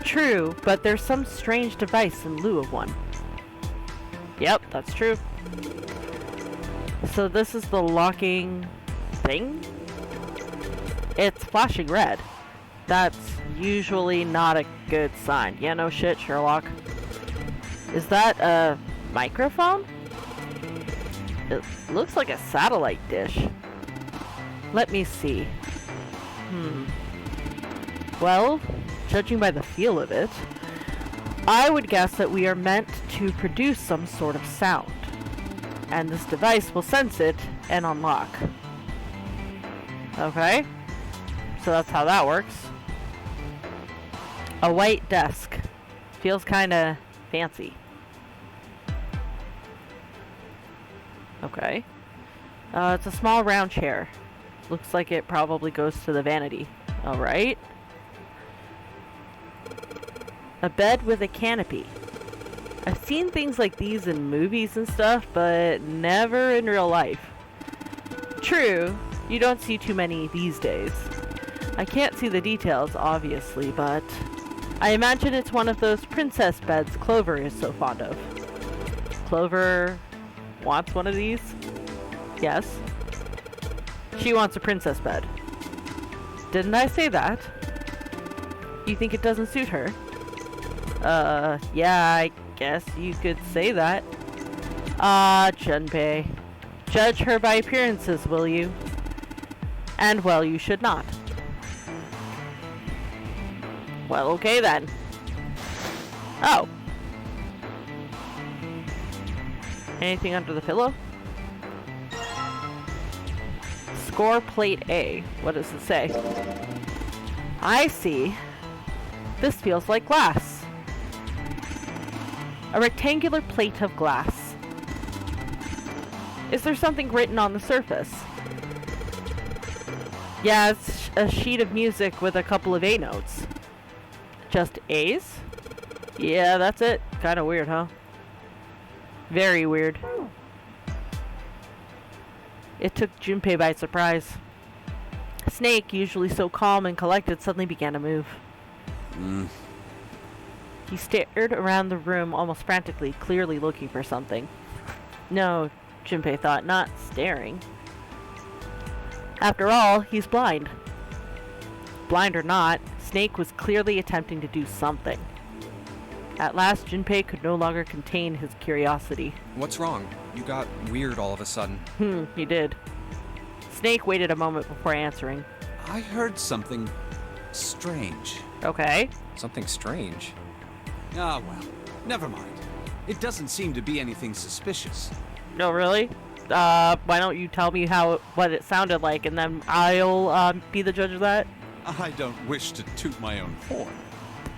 B: True, but there's some strange device in lieu of one. Yep, that's true. So this is the locking thing? It's flashing red. That's usually not a good sign. Yeah, no shit, Sherlock. Is that a microphone? It looks like a satellite dish. Let me see. Well, judging by the feel of it, I would guess that we are meant to produce some sort of sound. And this device will sense it and unlock. Okay, so that's how that works. A white desk. Feels kinda fancy. Okay. It's a small round chair. Looks like it probably goes to the vanity. Alright. A bed with a canopy. I've seen things like these in movies and stuff, but never in real life. True, you don't see too many these days. I can't see the details, obviously, but I imagine it's one of those princess beds Clover is so fond of. Clover wants one of these? Yes. She wants a princess bed. Didn't I say that? You think it doesn't suit her? Yeah, I guess you could say that. Junpei. Judge her by appearances, will you? And well, you should not. Well, okay then. Oh. Anything under the pillow? Score plate A. What does it say? I see. This feels like glass. A rectangular plate of glass. Is there something written on the surface? Yeah, it's a sheet of music with a couple of A notes. Just A's? Yeah, that's it. Kinda weird, huh? Very weird. It took Junpei by surprise. Snake, usually so calm and collected, suddenly began to move. He stared around the room almost frantically, clearly looking for something. No, Junpei thought, not staring. After all, he's blind. Blind or not, Snake was clearly attempting to do something. At last, Junpei could no longer contain his curiosity.
A: What's wrong? You got weird all of a sudden.
B: He did. Snake waited a moment before answering.
I: I heard something strange.
B: Okay.
A: Something strange?
I: Ah, well, never mind. It doesn't seem to be anything suspicious.
B: No, really? Why don't you tell me what it sounded like, and then I'll be the judge of that?
I: I don't wish to toot my own horn,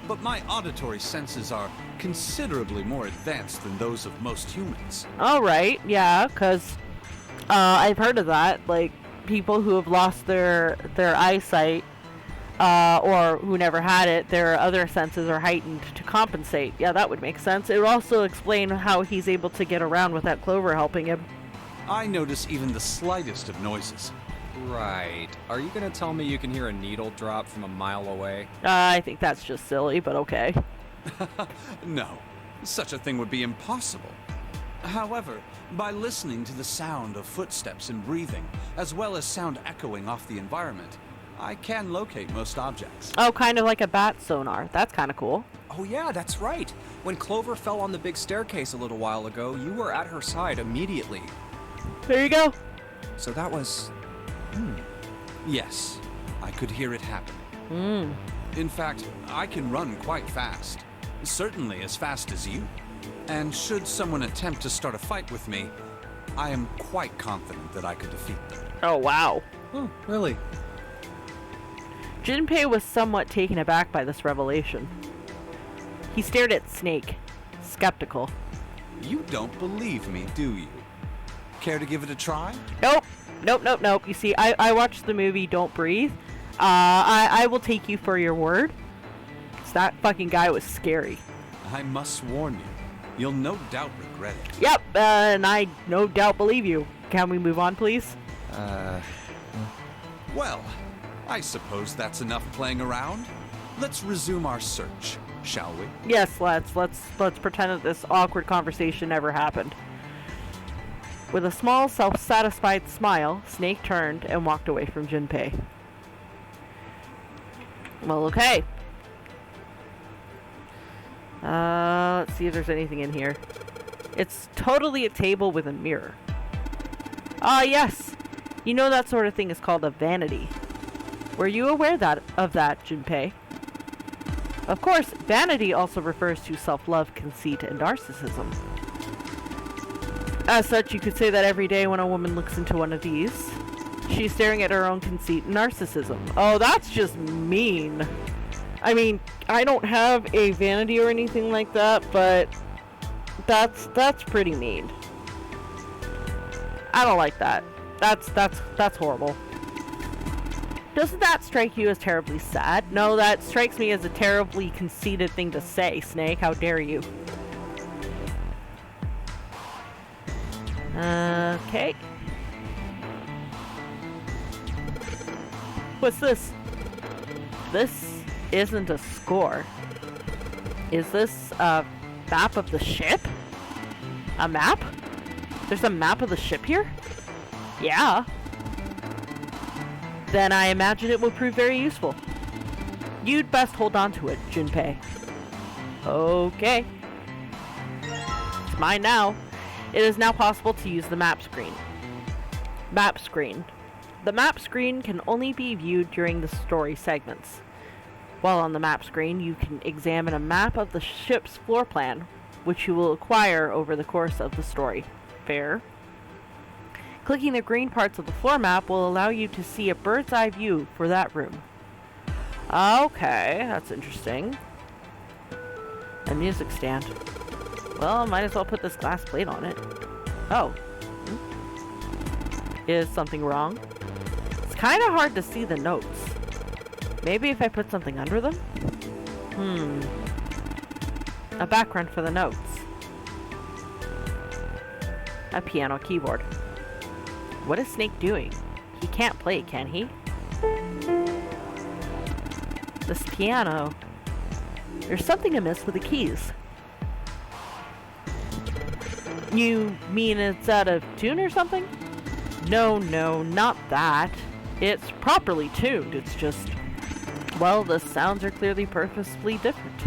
I: but my auditory senses are considerably more advanced than those of most humans.
B: Alright, yeah, because I've heard of that. Like, people who have lost their eyesight, or who never had it, their other senses are heightened to compensate. Yeah, that would make sense. It would also explain how he's able to get around without Clover helping him.
I: I notice even the slightest of noises.
A: Right. Are you gonna tell me you can hear a needle drop from a mile away?
B: I think that's just silly, but okay.
I: No, such a thing would be impossible. However, by listening to the sound of footsteps and breathing, as well as sound echoing off the environment, I can locate most objects.
B: Oh, kind of like a bat sonar. That's kind of cool.
A: Oh yeah, that's right. When Clover fell on the big staircase a little while ago, you were at her side immediately.
B: There you go.
A: So that was...
I: Yes, I could hear it happen.
B: Hmm.
I: In fact, I can run quite fast. Certainly as fast as you. And should someone attempt to start a fight with me, I am quite confident that I could defeat them.
B: Oh, wow.
A: Oh, really?
B: Junpei was somewhat taken aback by this revelation. He stared at Snake, skeptical.
I: You don't believe me, do you? Care to give it a try?
B: Nope. Nope. You see, I watched the movie Don't Breathe. I will take you for your word. 'Cause that fucking guy was scary.
I: I must warn you, you'll no doubt regret it.
B: Yep, and I no doubt believe you. Can we move on, please?
I: Well, I suppose that's enough playing around. Let's resume our search, shall we?
B: Yes, let's pretend that this awkward conversation never happened. With a small, self-satisfied smile, Snake turned and walked away from Junpei. Well, okay. Let's see if there's anything in here. It's totally a table with a mirror. Ah, yes. You know that sort of thing is called a vanity. Were you aware of that, Junpei? Of course, vanity also refers to self-love, conceit, and narcissism. As such, you could say that every day when a woman looks into one of these, she's staring at her own conceit and narcissism. Oh, that's just mean. I mean, I don't have a vanity or anything like that, but that's pretty mean. I don't like that. That's horrible. Doesn't that strike you as terribly sad? No, that strikes me as a terribly conceited thing to say, Snake. How dare you? Okay. What's this? This isn't a score. Is this a map of the ship? A map? There's a map of the ship here? Yeah. Then I imagine it will prove very useful. You'd best hold on to it, Junpei. Okay. It's mine now. It is now possible to use the map screen. Map screen. The map screen can only be viewed during the story segments. While on the map screen, you can examine a map of the ship's floor plan, which you will acquire over the course of the story. Fair? Clicking the green parts of the floor map will allow you to see a bird's eye view for that room. Okay, that's interesting. A music stand. Well, might as well put this glass plate on it. Oh. Is something wrong? It's kind of hard to see the notes. Maybe if I put something under them? A background for the notes. A piano keyboard. What is Snake doing? He can't play, can he? This piano. There's something amiss with the keys. You mean it's out of tune or something? No, not that. It's properly tuned. It's just... well, the sounds are clearly purposefully different.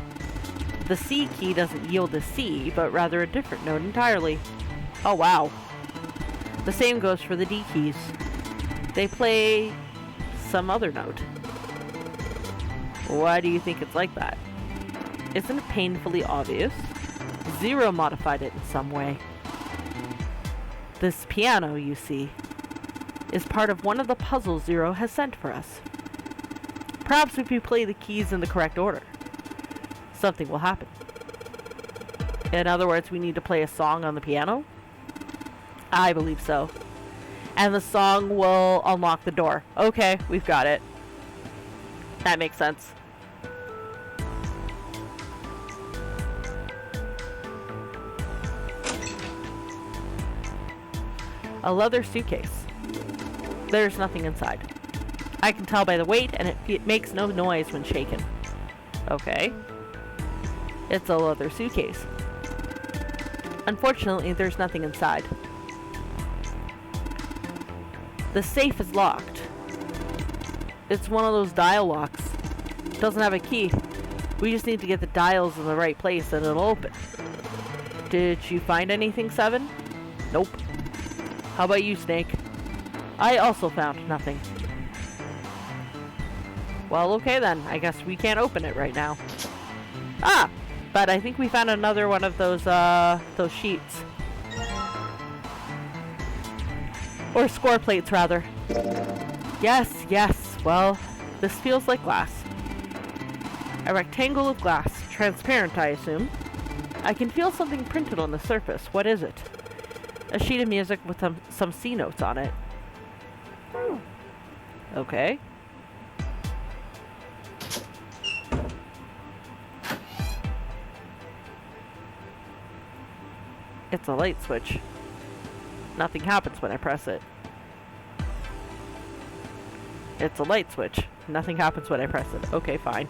B: The C key doesn't yield a C, but rather a different note entirely. Oh, wow. The same goes for the D keys. They play some other note. Why do you think it's like that? Isn't it painfully obvious? Zero modified it in some way. This piano, you see, is part of one of the puzzles Zero has sent for us. Perhaps if you play the keys in the correct order, something will happen. In other words, we need to play a song on the piano? I believe so. And the song will unlock the door. Okay, we've got it. That makes sense. A leather suitcase. There's nothing inside. I can tell by the weight, and it makes no noise when shaken. Okay. It's a leather suitcase. Unfortunately, there's nothing inside. The safe is locked. It's one of those dial locks. It doesn't have a key. We just need to get the dials in the right place and it'll open. Did you find anything, 7? Nope. How about you, Snake? I also found nothing. Well, okay then. I guess we can't open it right now. Ah! But I think we found another one of those sheets. Or score plates, rather. Yes, yes. Well, this feels like glass. A rectangle of glass. Transparent, I assume. I can feel something printed on the surface. What is it? A sheet of music with some C notes on it. Okay. It's a light switch. Nothing happens when I press it. It's a light switch. Nothing happens when I press it. Okay, fine.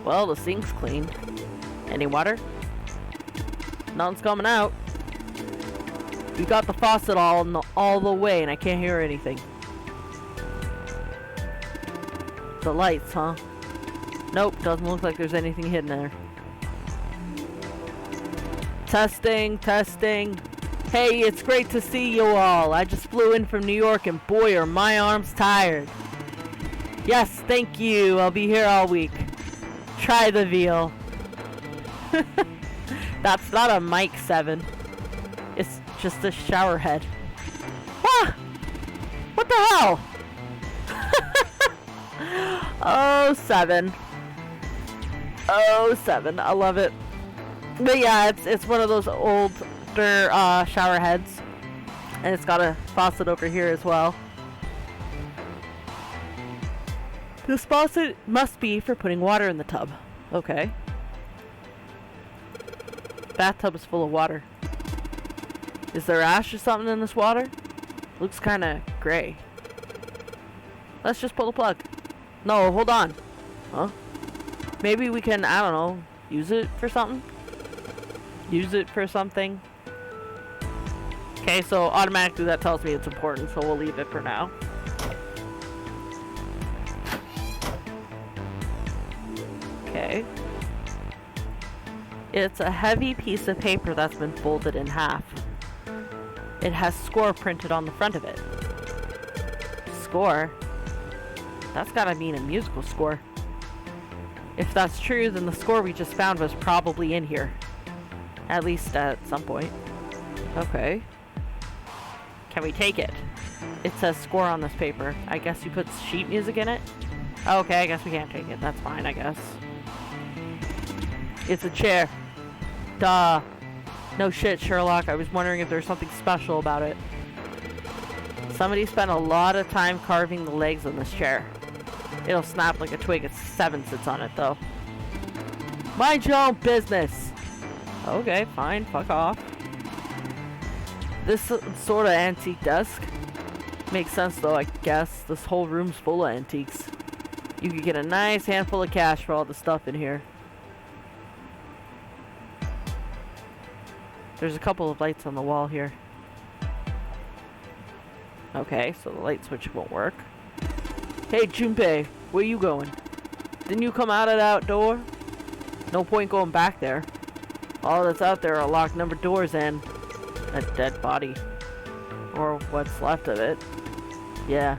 B: Well, the sink's clean. Any water? Nothing's coming out. We got the faucet all the way and I can't hear anything. The lights, huh? Nope, doesn't look like there's anything hidden there. Testing, testing. Hey, it's great to see you all. I just flew in from New York and boy are my arms tired. Yes, thank you. I'll be here all week. Try the veal. That's not a mic 7. It's just a shower head. Ah! What the hell? Oh, 7. Oh, 7. I love it. But yeah, it's one of those older shower heads. And it's got a faucet over here as well. This faucet must be for putting water in the tub. Okay. Bathtub is full of water. Is there ash or something in this water? Looks kind of gray. Let's just pull the plug. No, hold on. Huh? Maybe we can, I don't know, use it for something? Use it for something? Okay, so automatically that tells me it's important, so we'll leave it for now. Okay. It's a heavy piece of paper that's been folded in half. It has score printed on the front of it. Score? That's gotta mean a musical score. If that's true, then the score we just found was probably in here. At least at some point. Okay. Can we take it? It says score on this paper. I guess you put sheet music in it? Okay, I guess we can't take it. That's fine, I guess. It's a chair. Duh. No shit, Sherlock. I was wondering if there's something special about it. Somebody spent a lot of time carving the legs on this chair. It'll snap like a twig if 7 sits on it, though. Mind your own business! Okay, fine. Fuck off. This sort of antique desk. Makes sense, though, I guess. This whole room's full of antiques. You could get a nice handful of cash for all the stuff in here. There's a couple of lights on the wall here. Okay, so the light switch won't work. Hey, Junpei, where you going? Didn't you come out of that door? No point going back there. All that's out there are locked number doors and a dead body. Or what's left of it. Yeah.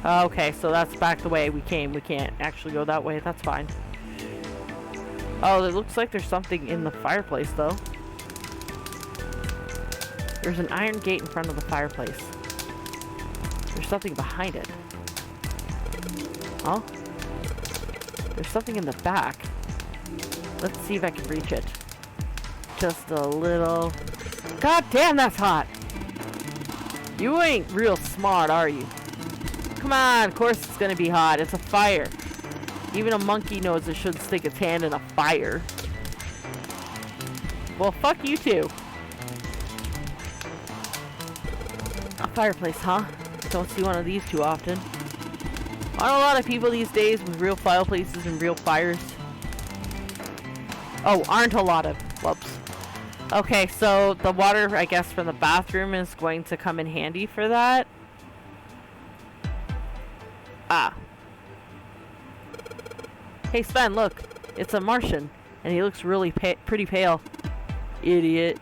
B: Okay, so that's back the way we came. We can't actually go that way. That's fine. Oh, it looks like there's something in the fireplace, though. There's an iron gate in front of the fireplace. There's something behind it. Huh? There's something in the back. Let's see if I can reach it. Just a little... God damn, that's hot! You ain't real smart, are you? Come on, of course it's gonna be hot. It's a fire. Even a monkey knows it shouldn't stick its hand in a fire. Well, fuck you too. A fireplace, huh? Don't see one of these too often. Aren't a lot of people these days with real fireplaces and real fires? Oh, aren't a lot of. Whoops. Okay, so the water, I guess, from the bathroom is going to come in handy for that. Ah. Hey, Sven, look. It's a Martian, and he looks really pretty pale. Idiot.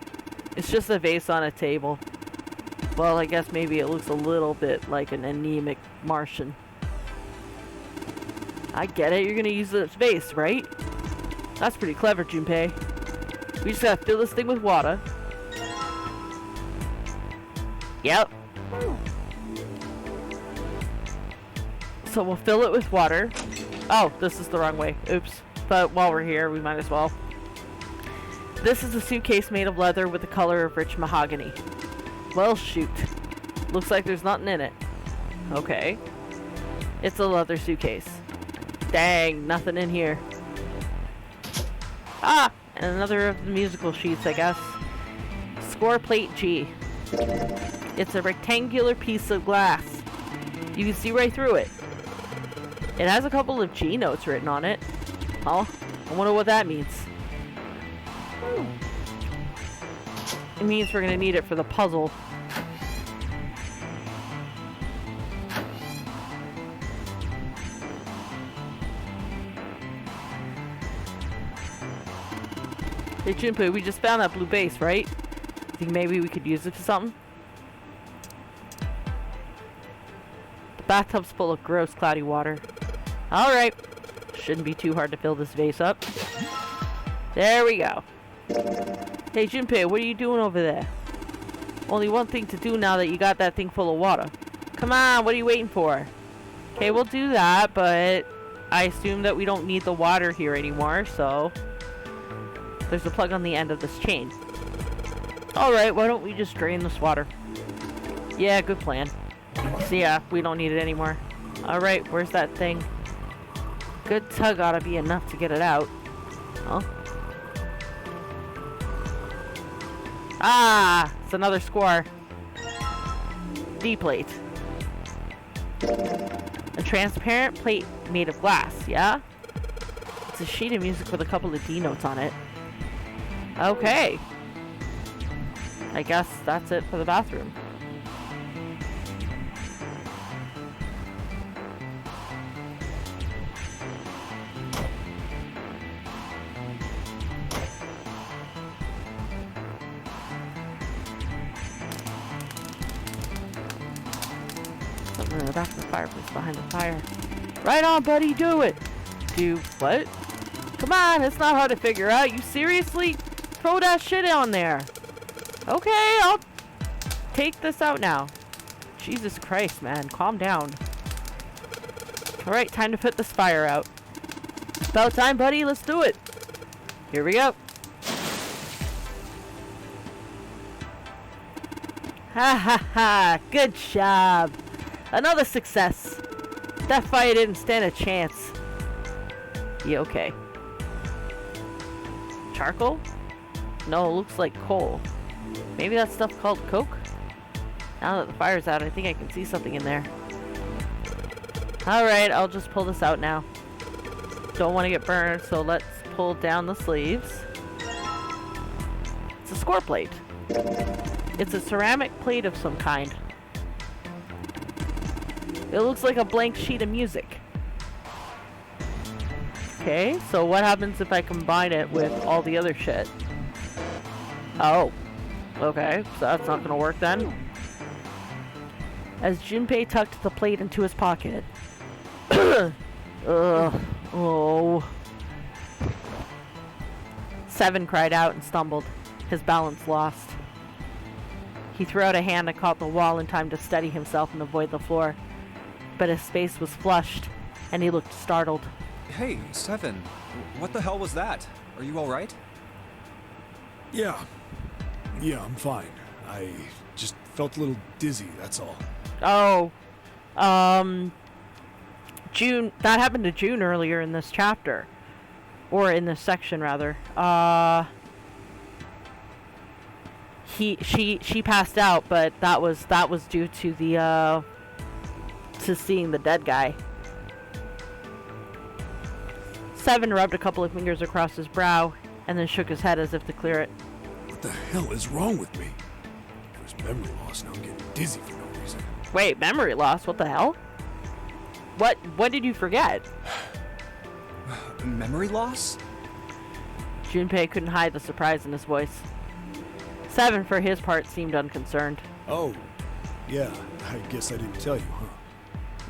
B: It's just a vase on a table. Well, I guess maybe it looks a little bit like an anemic Martian. I get it, you're gonna use this vase, right? That's pretty clever, Junpei. We just gotta fill this thing with water. Yep. So we'll fill it with water. Oh, this is the wrong way. Oops. But while we're here, we might as well. This is a suitcase made of leather with the color of rich mahogany. Well, shoot. Looks like there's nothing in it. Okay. It's a leather suitcase. Dang, nothing in here. Ah! And another of the musical sheets, I guess. Score plate G. It's a rectangular piece of glass. You can see right through it. It has a couple of G notes written on it. Oh, I wonder what that means. It means we're gonna need it for the puzzle. Hey Junpei, we just found that blue base, right? Think maybe we could use it for something? The bathtub's full of gross, cloudy water. Alright. Shouldn't be too hard to fill this vase up. There we go. Hey Junpei, what are you doing over there? Only one thing to do now that you got that thing full of water. Come on, what are you waiting for? Okay, we'll do that, but I assume that we don't need the water here anymore, so there's a plug on the end of this chain. Alright, why don't we just drain this water? Yeah, good plan. So yeah, we don't need it anymore. Alright, where's that thing? Good tug ought to be enough to get it out. Huh? Ah! It's another score. D plate. A transparent plate made of glass, yeah? It's a sheet of music with a couple of D notes on it. Okay. I guess that's it for the bathroom. Something in the back of the fireplace behind the fire. Right on, buddy, do it! Do what? Come on, it's not hard to figure out. You seriously? Throw that shit on there. Okay, I'll take this out now. Jesus Christ, man. Calm down. Alright, time to put this fire out. About time, buddy. Let's do it. Here we go. Ha ha ha. Good job. Another success. That fire didn't stand a chance. Yeah, okay. Charcoal? No, it looks like coal. Maybe that stuff called coke? Now that the fire's out, I think I can see something in there. Alright, I'll just pull this out now. Don't want to get burned, so let's pull down the sleeves. It's a score plate. It's a ceramic plate of some kind. It looks like a blank sheet of music. Okay, so what happens if I combine it with all the other shit? Oh. Okay, so that's not gonna work then. As Junpei tucked the plate into his pocket. Oh. 7 cried out and stumbled, his balance lost. He threw out a hand and caught the wall in time to steady himself and avoid the floor. But his face was flushed, and he looked startled.
A: Hey, 7. What the hell was that? Are you alright?
G: Yeah, I'm fine. I just felt a little dizzy, that's all.
B: Oh. June, that happened to June earlier in this chapter. Or in this section, rather. She passed out, but that was due to the, to seeing the dead guy. 7 rubbed a couple of fingers across his brow, and then shook his head as if to clear it.
G: What the hell is wrong with me? First memory loss, now I'm getting dizzy for no reason.
B: Wait, memory loss? What the hell? What did you forget?
A: Memory loss?
B: Junpei couldn't hide the surprise in his voice. 7, for his part, seemed unconcerned.
G: Oh, yeah, I guess I didn't tell you, huh?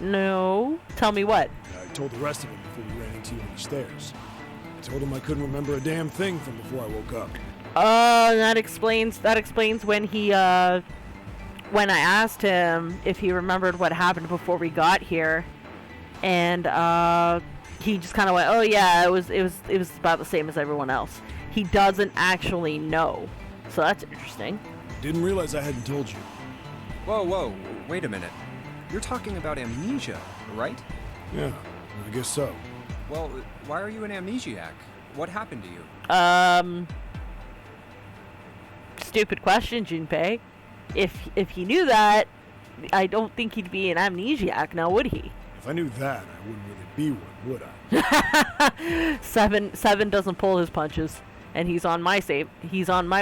B: No. Tell me what?
G: I told the rest of them before we ran into you on the stairs. I told them I couldn't remember a damn thing from before I woke up.
B: Oh, that explains when he, when I asked him if he remembered what happened before we got here, and, he just kind of went, oh yeah, it was about the same as everyone else. He doesn't actually know. So that's interesting.
G: Didn't realize I hadn't told you.
A: Whoa, wait a minute. You're talking about amnesia, right?
G: Yeah, I guess so.
A: Well, why are you an amnesiac? What happened to you?
B: Stupid question, Junpei. If he knew that, I don't think he'd be an amnesiac now, would he?
G: If I knew that, I wouldn't really be one, would I?
B: Seven doesn't pull his punches, and he's on my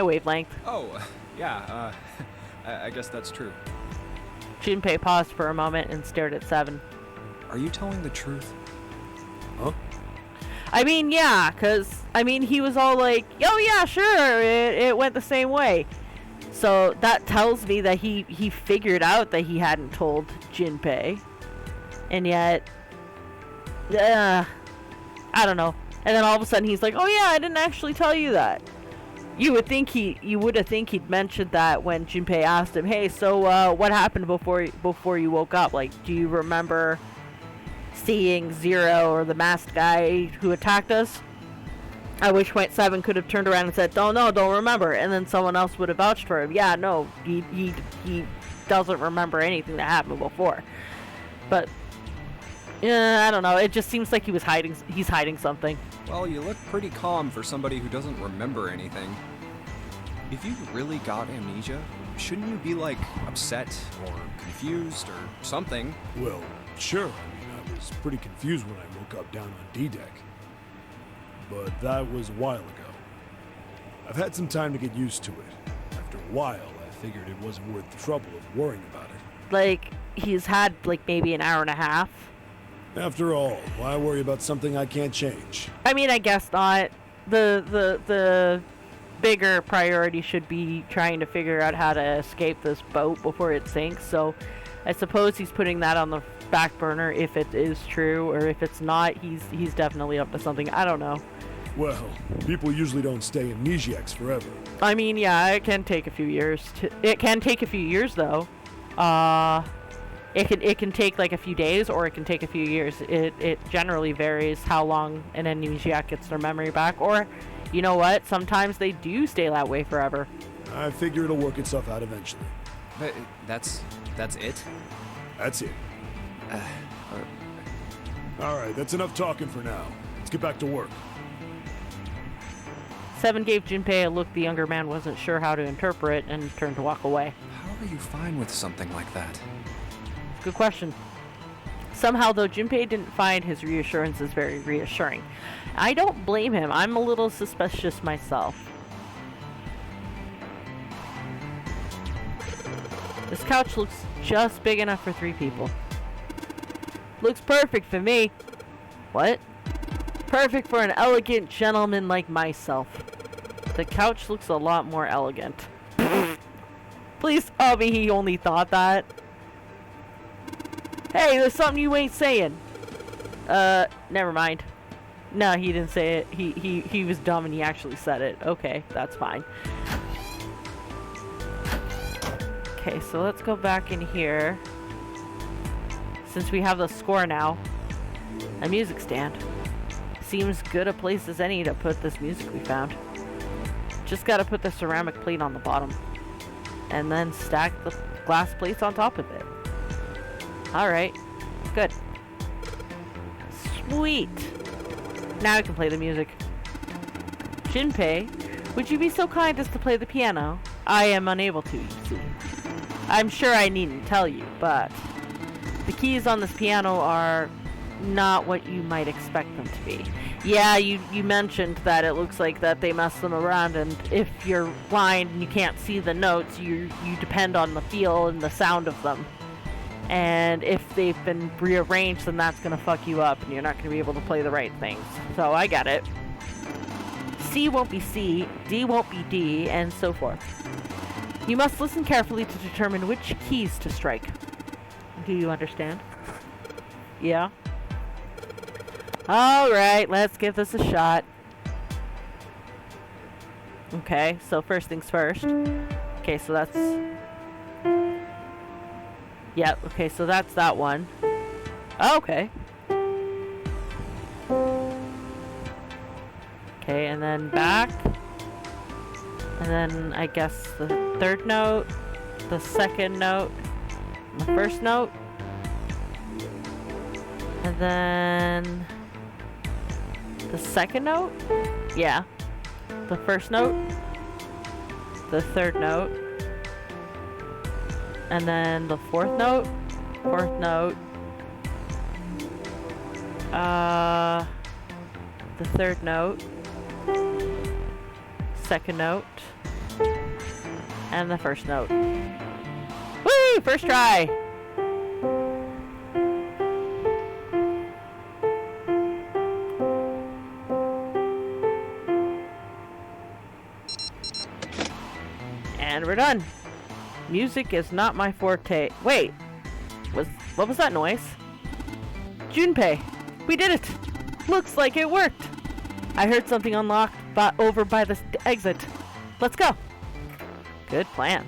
B: wavelength.
A: Oh, yeah, I guess that's true.
B: Junpei paused for a moment and stared at 7.
A: Are you telling the truth?
G: Huh?
B: I mean, yeah, he was all like, oh yeah, sure, it went the same way. So that tells me that he figured out that he hadn't told Junpei. And yet, I don't know. And then all of a sudden he's like, oh yeah, I didn't actually tell you that. You would have think he'd mentioned that when Junpei asked him, hey, so what happened before you woke up? Like, do you remember seeing Zero or the masked guy who attacked us? At which point 7 could have turned around and said, oh no, don't remember. And then someone else would have vouched for him. Yeah, no, he doesn't remember anything that happened before. But I don't know. It just seems like he's hiding something.
A: Well, you look pretty calm for somebody who doesn't remember anything. If you really got amnesia, shouldn't you be, like, upset or confused or something?
G: Well, sure. I mean, I was pretty confused when I woke up down on D-Deck. But that was a while ago. I've had some time to get used to it. After a while, I figured it wasn't worth the trouble of worrying about it.
B: Like, he's had, like, maybe an hour and a half.
G: After all, why worry about something I can't change?
B: I mean, I guess not. The bigger priority should be trying to figure out how to escape this boat before it sinks. So I suppose he's putting that on the back burner if it is true, or if it's not, he's definitely up to something. I don't know.
G: Well, people usually don't stay amnesiacs forever.
B: I mean, yeah, it can take a few years. It can take a few years, though. It can take like a few days, or it can take a few years. It generally varies how long an amnesiac gets their memory back. Or, you know what? Sometimes they do stay that way forever.
G: I figure it'll work itself out eventually.
A: But that's it?
G: That's it. Alright, that's enough talking for now. Let's get back to work.
B: 7 gave Junpei a look the younger man wasn't sure how to interpret and turned to walk away.
A: How are you fine with something like that?
B: Good question. Somehow, though, Junpei didn't find his reassurances very reassuring. I don't blame him. I'm a little suspicious myself. This couch looks just big enough for 3 people. Looks perfect for me. What? Perfect for an elegant gentleman like myself. The couch looks a lot more elegant. Please tell me he only thought that. Hey, there's something you ain't saying. Never mind. No, he didn't say it. He was dumb and he actually said it. Okay, that's fine. Okay, so let's go back in here. Since we have the score now. A music stand. Seems good a place as any to put this music we found. Just gotta put the ceramic plate on the bottom. And then stack the glass plates on top of it. Alright. Good. Sweet. Now I can play the music. Junpei, would you be so kind as to play the piano? I am unable to, you see. I'm sure I needn't tell you, but the keys on this piano are not what you might expect them to be. Yeah, you mentioned that it looks like that they mess them around, and if you're blind and you can't see the notes, you depend on the feel and the sound of them. And if they've been rearranged, then that's going to fuck you up and you're not going to be able to play the right things. So I get it. C won't be C, D won't be D, and so forth. You must listen carefully to determine which keys to strike. Do you understand? Yeah? Alright, let's give this a shot. Okay, so first things first. Okay, so that's... Yeah, okay, so that's that one. Oh, okay. Okay, and then back. And then I guess the third note, the second note, and the first note. And then the second note? Yeah. The first note, the third note, and then the fourth note, the third note, second note, and the first note. Woo! First try! And we're done. Music is not my forte. Wait, what was that noise? Junpei, we did it! Looks like it worked! I heard something unlocked over by the exit. Let's go! Good plan.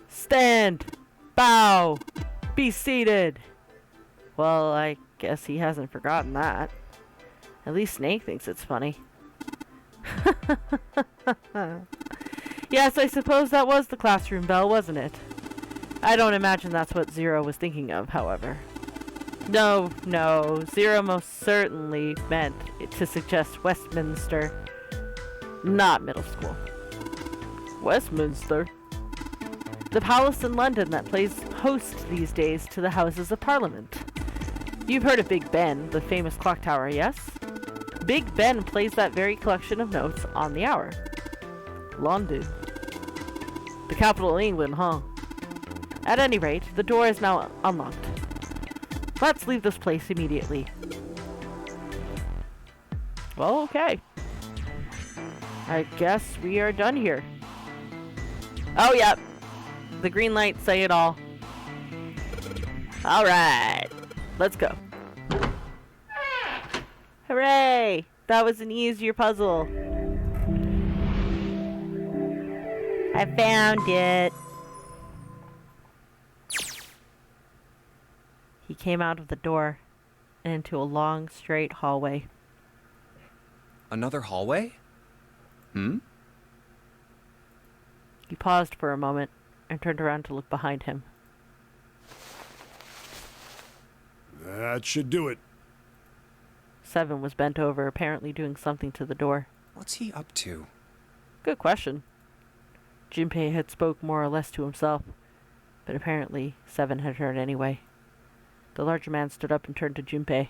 B: Stand! Bow! Be seated! Well, I guess he hasn't forgotten that. At least Snake thinks it's funny. Yes, I suppose that was the classroom bell, wasn't it? I don't imagine that's what Zero was thinking of, however. No, Zero most certainly meant to suggest Westminster, not middle school. Westminster? The palace in London that plays host these days to the Houses of Parliament. You've heard of Big Ben, the famous clock tower, yes? Big Ben plays that very collection of notes on the hour. London. The capital of England, huh? At any rate, the door is now unlocked. Let's leave this place immediately. Well, okay. I guess we are done here. Oh, yep. The green lights say it all. Alright. Let's go. Hooray! That was an easier puzzle. I found it. He came out of the door and into a long, straight hallway.
A: Another hallway? Hmm?
B: He paused for a moment and turned around to look behind him.
G: That should do it.
B: Seven was bent over, apparently doing something to the door.
A: What's he up to?
B: Good question. Junpei had spoke more or less to himself, but apparently Seven had heard anyway. The larger man stood up and turned to Junpei.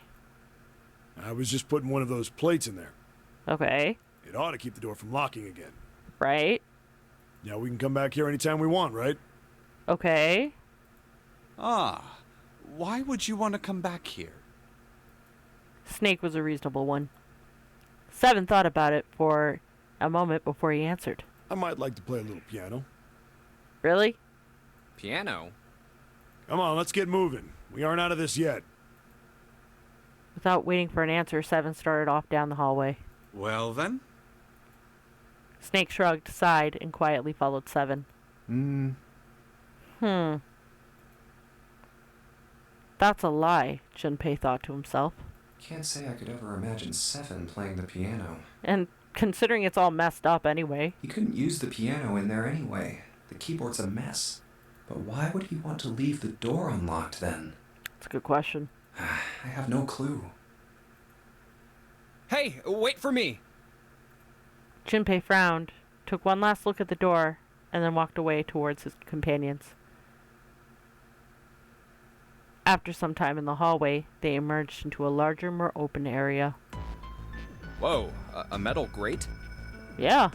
G: I was just putting one of those plates in there.
B: Okay.
G: It ought to keep the door from locking again.
B: Right.
G: Now we can come back here anytime we want, right?
B: Okay.
I: Ah, why would you want to come back here?
B: Snake was a reasonable one. Seven thought about it for a moment before he answered.
G: I might like to play a little piano.
B: Really?
A: Piano?
G: Come on, let's get moving. We aren't out of this yet.
B: Without waiting for an answer, Seven started off down the hallway.
I: Well then?
B: Snake shrugged, sighed, and quietly followed Seven. That's a lie, Junpei thought to himself.
A: Can't say I could ever imagine Seven playing the piano.
B: And considering it's all messed up anyway.
A: He couldn't use the piano in there anyway. The keyboard's a mess. But why would he want to leave the door unlocked then?
B: That's a good question.
A: I have no clue.
D: Hey, wait for me!
B: Junpei frowned, took one last look at the door, and then walked away towards his companions. After some time in the hallway, they emerged into a larger, more open area.
A: Whoa, a metal grate?
B: Yeah.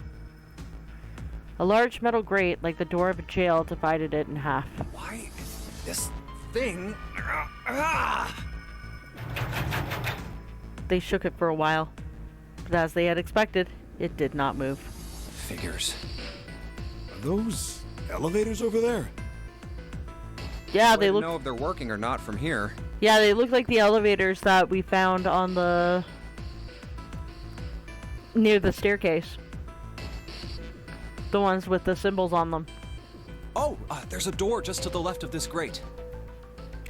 B: A large metal grate, like the door of a jail, divided it in half.
D: This thing...
B: They shook it for a while, but as they had expected, it did not move.
D: Figures.
G: Are those elevators over there?
B: Yeah, they
A: Wouldn't
B: look.
A: know if they're working or not from here.
B: Yeah, they look like the elevators that we found on the near the staircase. The ones with the symbols on them.
D: Oh, there's a door just to the left of this grate.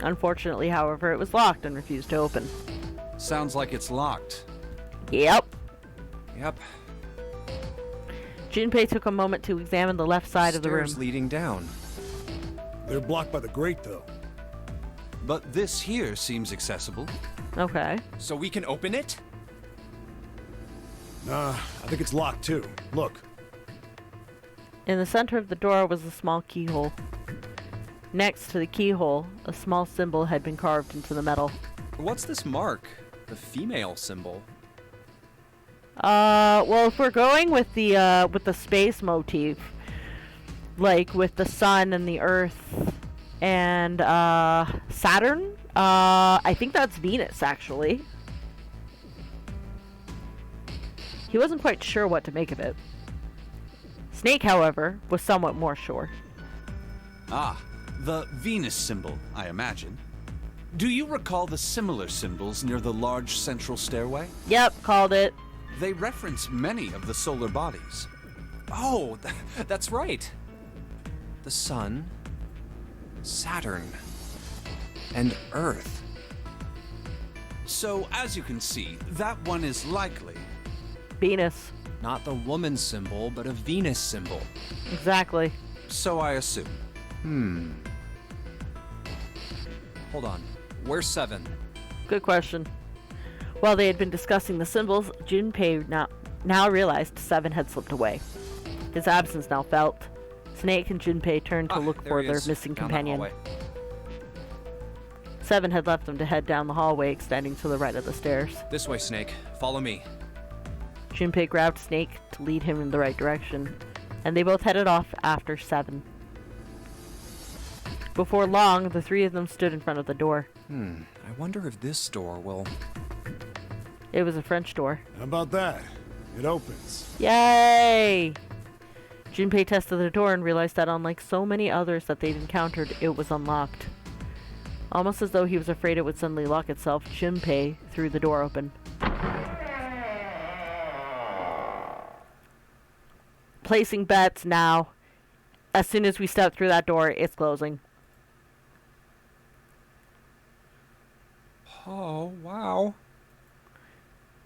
B: Unfortunately, however, it was locked and refused to open.
I: Sounds like it's locked.
B: Yep.
A: Yep.
B: Junpei took a moment to examine the left side of the room.
A: Stairs leading down.
G: They're blocked by the grate, though.
I: But this here seems accessible.
B: Okay.
D: So we can open it?
G: Nah, I think it's locked too. Look.
B: In the center of the door was a small keyhole. Next to the keyhole, a small symbol had been carved into the metal.
A: What's this mark? The female symbol.
B: Well, if we're going with the space motif, like with the sun and the earth and Saturn, I think that's Venus, actually. He wasn't quite sure what to make of it. Snake, however, was somewhat more sure.
I: Ah, the Venus symbol, I imagine. Do you recall the similar symbols near the large central stairway?
B: Yep, called it.
I: They reference many of the solar bodies.
A: Oh, that's right. The sun, Saturn, and Earth.
I: So, as you can see, that one is likely.
B: Venus.
A: Not the woman symbol, but a Venus symbol.
B: Exactly.
I: So I assume.
A: Hold on. Where's 7?
B: Good question. While they had been discussing the symbols, Junpei now realized 7 had slipped away. His absence now felt. Snake and Junpei turned to look
A: there
B: for
A: he
B: their
A: is,
B: missing
A: down that
B: companion.
A: hallway.
B: 7 had left them to head down the hallway extending to the right of the stairs.
A: This way, Snake. Follow me.
B: Junpei grabbed Snake to lead him in the right direction, and they both headed off after 7. Before long, the three of them stood in front of the door.
A: I wonder if this door will...
B: It was a French door.
G: How about that? It opens.
B: Yay! Junpei tested the door and realized that unlike so many others that they'd encountered, it was unlocked. Almost as though he was afraid it would suddenly lock itself, Junpei threw the door open. Placing bets now. As soon as we step through that door, it's closing.
A: Oh, wow.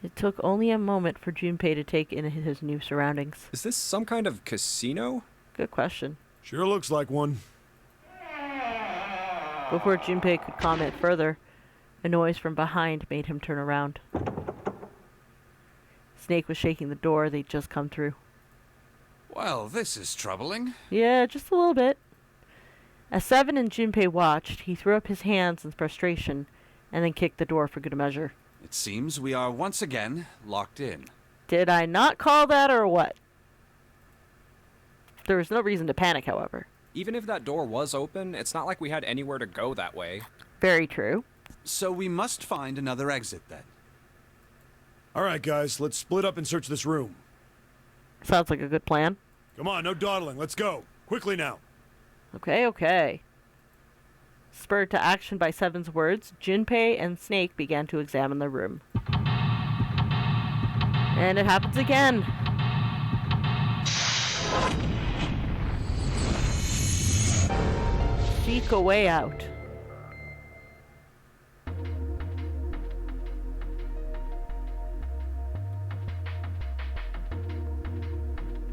B: It took only a moment for Junpei to take in his new surroundings.
A: Is this some kind of casino?
B: Good question.
G: Sure looks like one.
B: Before Junpei could comment further, a noise from behind made him turn around. Snake was shaking the door they'd just come through.
I: Well, this is troubling.
B: Yeah, just a little bit. As 7 and Junpei watched, he threw up his hands in frustration and then kicked the door for good measure.
I: It seems we are once again locked in.
B: Did I not call that or what? There was no reason to panic, however.
A: Even if that door was open, it's not like we had anywhere to go that way.
B: Very true.
I: So we must find another exit then.
G: All right, guys, let's split up and search this room.
B: Sounds like a good plan.
G: Come on, no dawdling. Let's go. Quickly now.
B: Okay. Spurred to action by 7's words, Junpei and Snake began to examine the room. And it happens again. Seek a way out.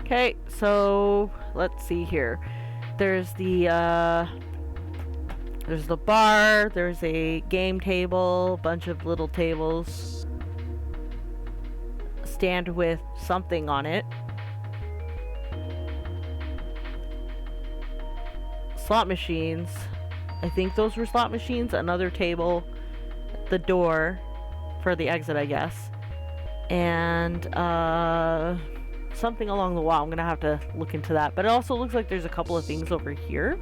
B: Okay, so let's see here. There's the bar, there's a game table, bunch of little tables. A stand with something on it. Slot machines. I think those were slot machines. Another table. The door for the exit, I guess. And, something along the wall. I'm gonna have to look into that. But it also looks like there's a couple of things over here.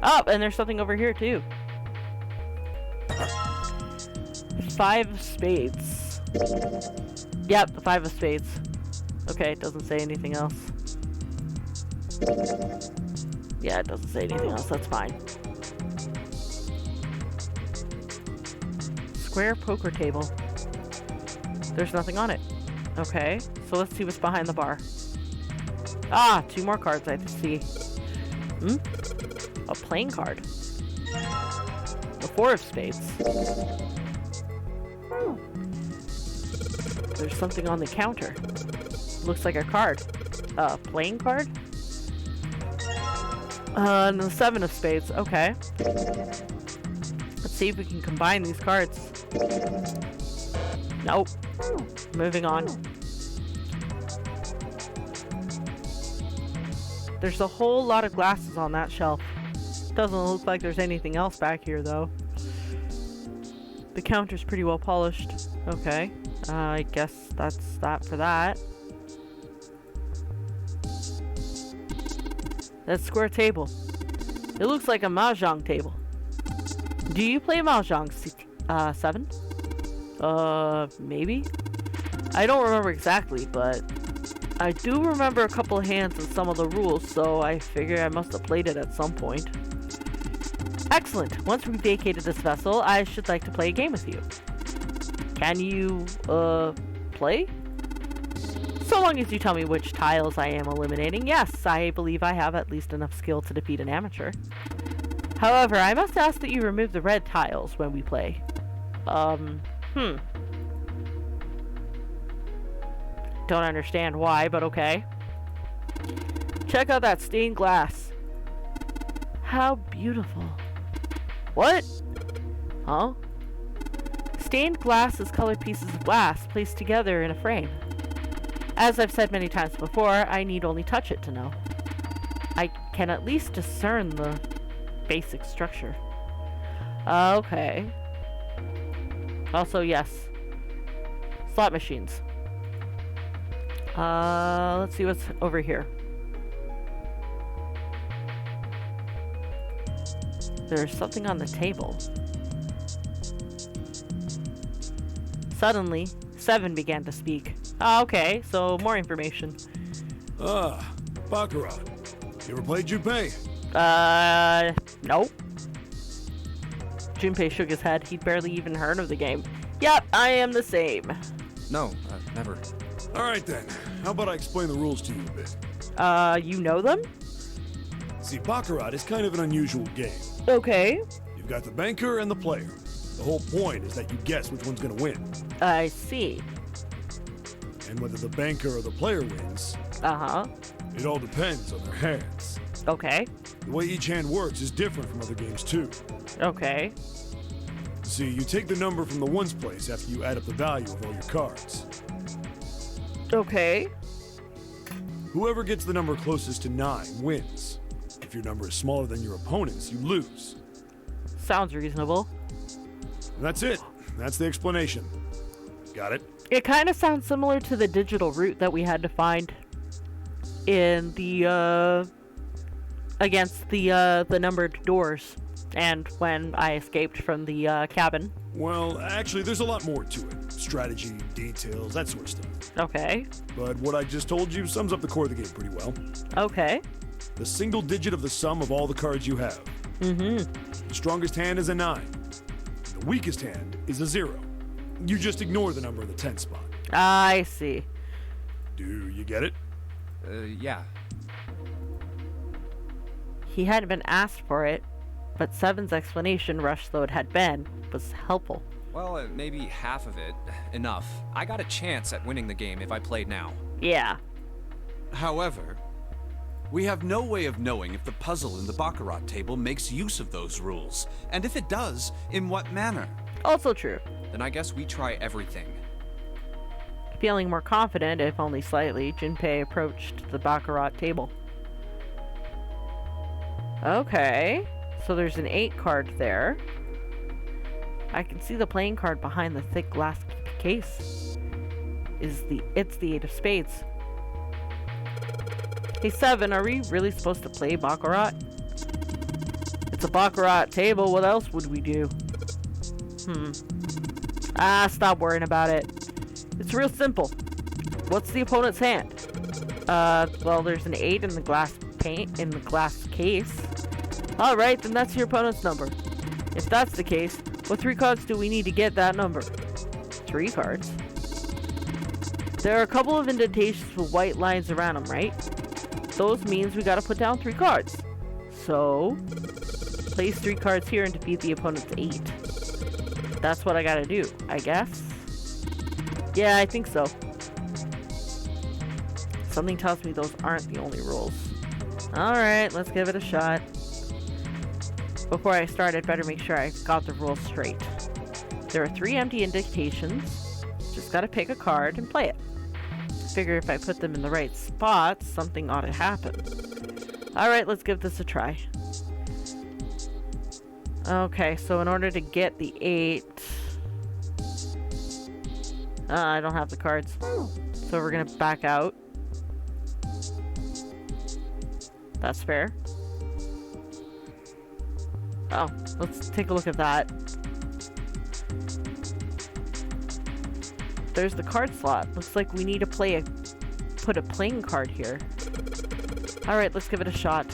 B: Oh, and there's something over here too. 5 of spades. Yep, the 5 of spades. Okay, it doesn't say anything else. Yeah, it doesn't say anything else. That's fine. Square poker table. There's nothing on it. Okay, so let's see what's behind the bar. Ah, 2 more cards I see. A playing card. The 4 of spades. There's something on the counter. Looks like a card. Playing card? And the 7 of spades. Okay. Let's see if we can combine these cards. Nope. Moving on. There's a whole lot of glasses on that shelf. Doesn't look like there's anything else back here, though. The counter's pretty well polished. Okay. I guess that's that for that. That square table. It looks like a mahjong table. Do you play mahjong, 7? Maybe? I don't remember exactly, but I do remember a couple of hands and some of the rules, so I figure I must have played it at some point. Excellent. Once we vacated this vessel, I should like to play a game with you. Can you, play? So long as you tell me which tiles I am eliminating, yes, I believe I have at least enough skill to defeat an amateur. However, I must ask that you remove the red tiles when we play. Don't understand why, but okay. Check out that stained glass. How beautiful. What? Huh? Stained glass is colored pieces of glass placed together in a frame. As I've said many times before, I need only touch it to know. I can at least discern the basic structure. Okay. Also, yes. Slot machines. Let's see what's over here. There's something on the table. Suddenly, 7 began to speak. Okay, so more information.
G: Baccarat. You ever played Junpei?
B: Nope. Junpei shook his head. He'd barely even heard of the game. Yep, I am the same.
A: No, never.
G: Alright then. How about I explain the rules to you a bit?
B: You know them?
G: See, Baccarat is kind of an unusual game.
B: Okay.
G: You've got the banker and the player. The whole point is that you guess which one's gonna win.
B: I see.
G: And whether the banker or the player wins, it all depends on their hands.
B: Okay.
G: The way each hand works is different from other games too.
B: Okay.
G: See, you take the number from the ones place after you add up the value of all your cards.
B: Okay.
G: Whoever gets the number closest to 9 wins. If your number is smaller than your opponent's, you lose.
B: Sounds reasonable.
G: And that's it. That's the explanation. Got it?
B: It kind of sounds similar to the digital route that we had to find in the, against the numbered doors, and when I escaped from the, cabin.
G: Well, actually, there's a lot more to it. Strategy, details, that sort of stuff.
B: Okay.
G: But what I just told you sums up the core of the game pretty well.
B: Okay.
G: The single digit of the sum of all the cards you have. The strongest hand is a 9. The weakest hand is a 0. You just ignore the number in the 10 spot.
B: I see.
G: Do you get it?
A: Yeah.
B: He hadn't been asked for it, but 7's explanation, rush though it had been, was helpful.
A: Well, maybe half of it. Enough. I got a chance at winning the game if I played now.
B: Yeah.
I: However, we have no way of knowing if the puzzle in the Baccarat table makes use of those rules, and if it does, in what manner.
B: Also true.
A: Then I guess we try everything.
B: Feeling more confident, if only slightly, Junpei approached the Baccarat table. Okay, so there's an 8 card there. I can see the playing card behind the thick glass case. It's the 8 of spades. Hey 7, are we really supposed to play Baccarat? It's a baccarat table. What else would we do? Stop worrying about it. It's real simple. What's the opponent's hand? Well, there's an 8 in the glass case. Alright, then that's your opponent's number. If that's the case, what 3 cards do we need to get that number? 3 cards? There are a couple of indentations with white lines around them, right? Those means we gotta put down 3 cards. So, place 3 cards here and defeat the opponent's 8. That's what I gotta do, I guess? Yeah, I think so. Something tells me those aren't the only rules. Alright, let's give it a shot. Before I start, I'd better make sure I got the rules straight. There are 3 empty indentations. Just gotta pick a card and play it. Figure if I put them in the right spots, something ought to happen. Alright, let's give this a try. Okay, so in order to get the 8... I don't have the cards. So we're gonna back out. That's fair. Oh, let's take a look at that. There's the card slot. Looks like we need to put a playing card here. Alright, let's give it a shot.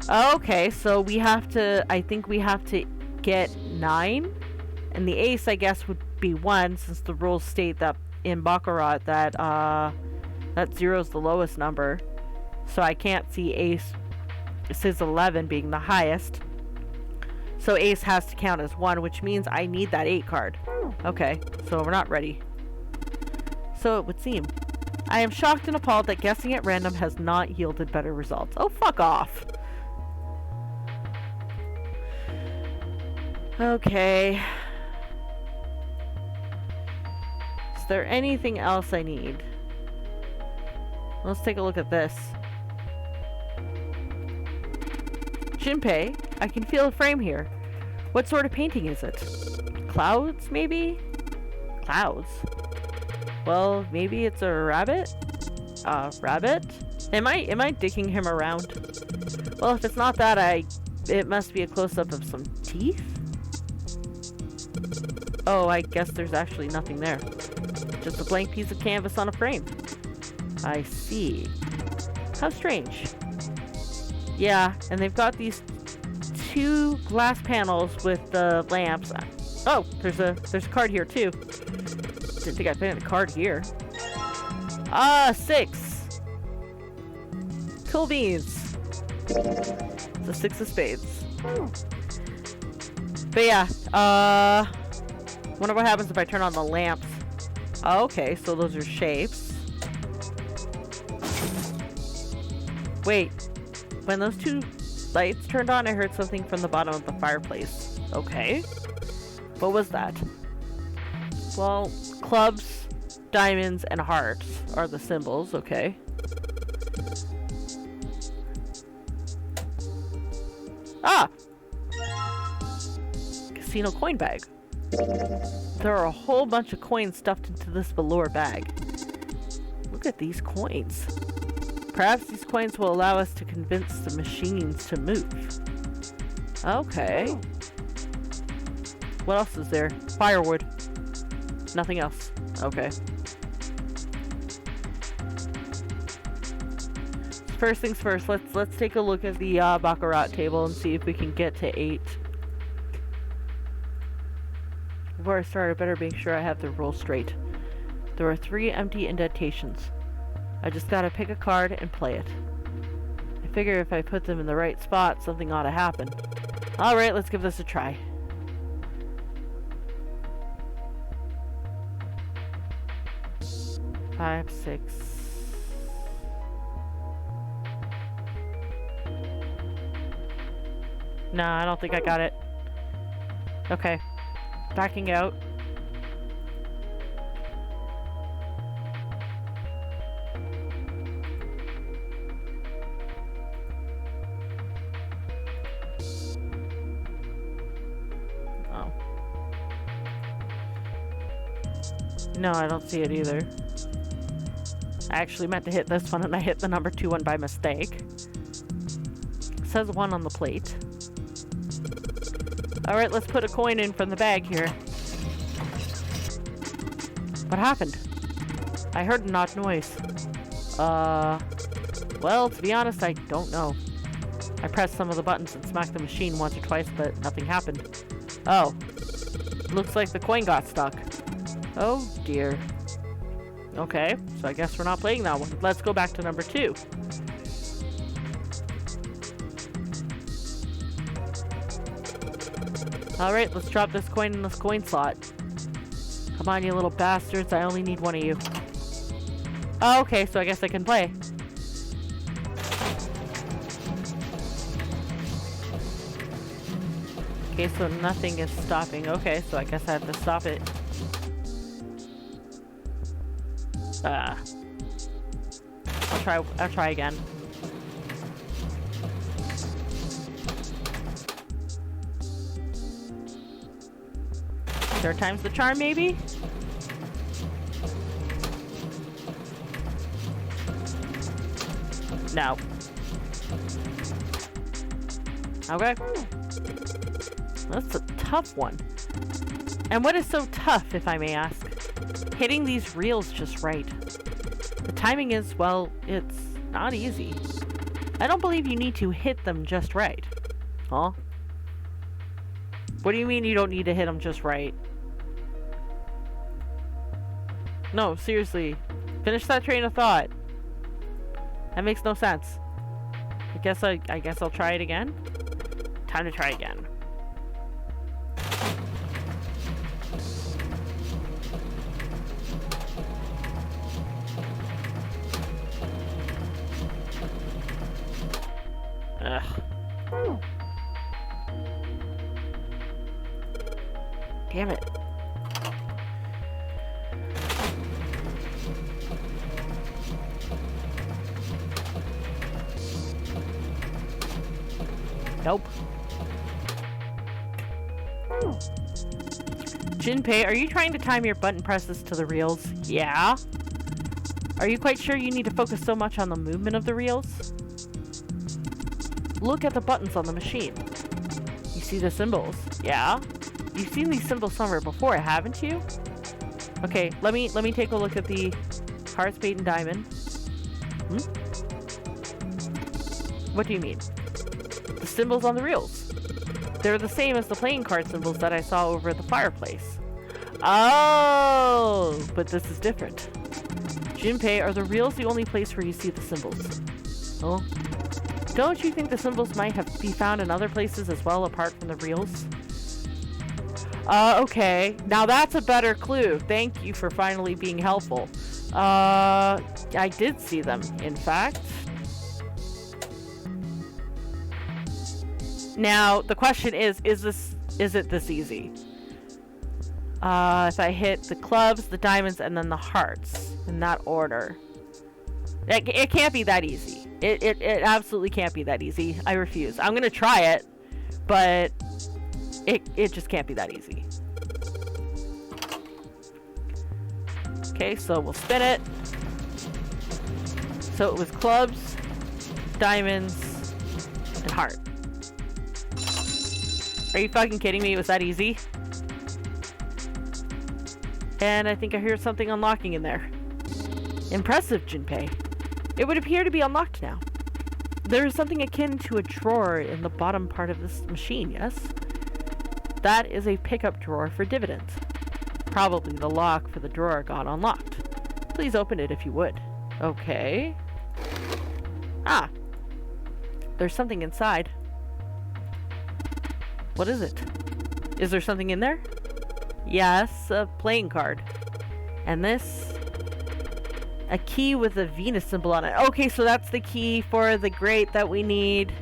B: Okay, so we have to, I think we have to get 9. And the ace, I guess, would be 1, since the rules state that in Baccarat that, that 0 is the lowest number. So I can't see ace, it says 11 being the highest. So ace has to count as 1, which means I need that 8 card. Okay, so we're not ready. So it would seem. I am shocked and appalled that guessing at random has not yielded better results. Oh, fuck off. Okay. Is there anything else I need? Let's take a look at this. Junpei, I can feel a frame here. What sort of painting is it? Clouds, maybe? Clouds? Well, maybe it's a rabbit? Rabbit? Am I dicking him around? Well, if it's not that, it must be a close-up of some teeth? Oh, I guess there's actually nothing there. Just a blank piece of canvas on a frame. I see. How strange. Yeah, and they've got these 2 glass panels with the lamps. Oh, there's a card here too. Didn't think I'd find a card here. 6. Cool beans. It's a 6 of spades. But yeah, wonder what happens if I turn on the lamps. Okay, so those are shapes. Wait. When those 2 lights turned on, I heard something from the bottom of the fireplace. Okay. What was that? Well, clubs, diamonds, and hearts are the symbols. Okay. Ah! Casino coin bag. There are a whole bunch of coins stuffed into this velour bag. Look at these coins. Perhaps these coins will allow us to convince the machines to move. Okay. What else is there? Firewood. Nothing else. Okay. First things first, let's take a look at the Baccarat table and see if we can get to 8. Before I start, I better make sure I have the rules straight. There are 3 empty indentations. I just gotta pick a card and play it. I figure if I put them in the right spot, something ought to happen. Alright, let's give this a try. Five, 6. No, I don't think I got it. Okay. Backing out. Oh. No, I don't see it either. I actually meant to hit this one and I hit the number 2 one by mistake. It says 1 on the plate. Alright, let's put a coin in from the bag here. What happened? I heard an odd noise. Well, to be honest, I don't know. I pressed some of the buttons and smacked the machine once or twice, but nothing happened. Oh. Looks like the coin got stuck. Oh, dear. Okay, so I guess we're not playing that one. Let's go back to number 2. Alright, let's drop this coin in this coin slot. Come on, you little bastards. I only need one of you. Oh, okay, so I guess I can play. Okay, so nothing is stopping. Okay, so I guess I have to stop it. I'll try again. Third time's the charm, maybe? No. Okay. That's a tough one. And what is so tough, if I may ask? Hitting these reels just right. The timing is, well, it's not easy. I don't believe you need to hit them just right. Huh? What do you mean you don't need to hit them just right? No, seriously. Finish that train of thought. That makes no sense. I guess I'll try it again. Time to try again. Ugh. Damn it. Nope. Junpei, are you trying to time your button presses to the reels? Yeah. Are you quite sure you need to focus so much on the movement of the reels? Look at the buttons on the machine. You see the symbols? Yeah. You've seen these symbols somewhere before, haven't you? Okay, let me take a look at the heart, spade, and diamond. What do you mean? The symbols on the reels. They're the same as the playing card symbols that I saw over at the fireplace. Oh, but this is different. Junpei, are the reels the only place where you see the symbols? Oh? Don't you think the symbols might be found in other places as well, apart from the reels? Okay. Now that's a better clue. Thank you for finally being helpful. I did see them, in fact. Now, the question is it this easy? If I hit the clubs, the diamonds, and then the hearts, in that order. It can't be that easy. It absolutely can't be that easy. I refuse. I'm gonna try it, but it just can't be that easy. Okay, so we'll spin it. So it was clubs, diamonds, and heart. Are you fucking kidding me? It was that easy? And I think I hear something unlocking in there. Impressive, Junpei. It would appear to be unlocked now. There is something akin to a drawer in the bottom part of this machine, yes? That is a pickup drawer for dividends. Probably the lock for the drawer got unlocked. Please open it if you would. Okay. Ah. There's something inside. What is it? Is there something in there? Yes, a playing card. And this? A key with a Venus symbol on it. Okay, so that's the key for the grate that we need.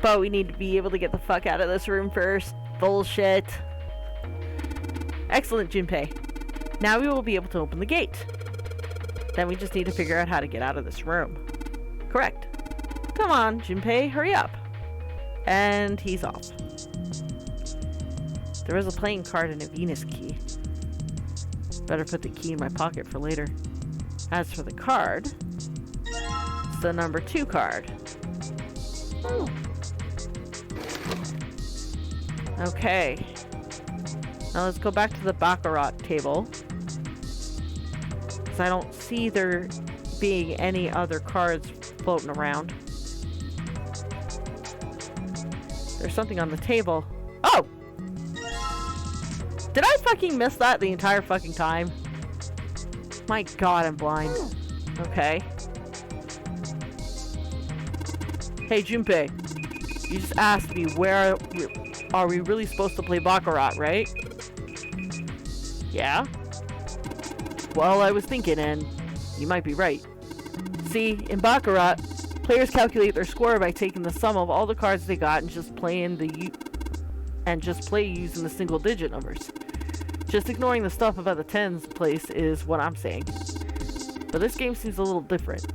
B: But we need to be able to get the fuck out of this room first. Bullshit. Excellent, Junpei. Now we will be able to open the gate. Then we just need to figure out how to get out of this room. Correct. Come on, Junpei, hurry up. And he's off. There is a playing card and a Venus key. Better put the key in my pocket for later. As for the card, it's the number 2 card. Okay. Now let's go back to the Baccarat table. Because I don't see there being any other cards floating around. There's something on the table. Oh! Did I fucking miss that the entire fucking time? My god, I'm blind. Okay. Hey, Junpei. You just asked me where are we really supposed to play Baccarat, right? Yeah? Well, I was thinking, and you might be right. See, in Baccarat, players calculate their score by taking the sum of all the cards they got and just play using the single digit numbers. Just ignoring the stuff about the tens place is what I'm saying. But this game seems a little different.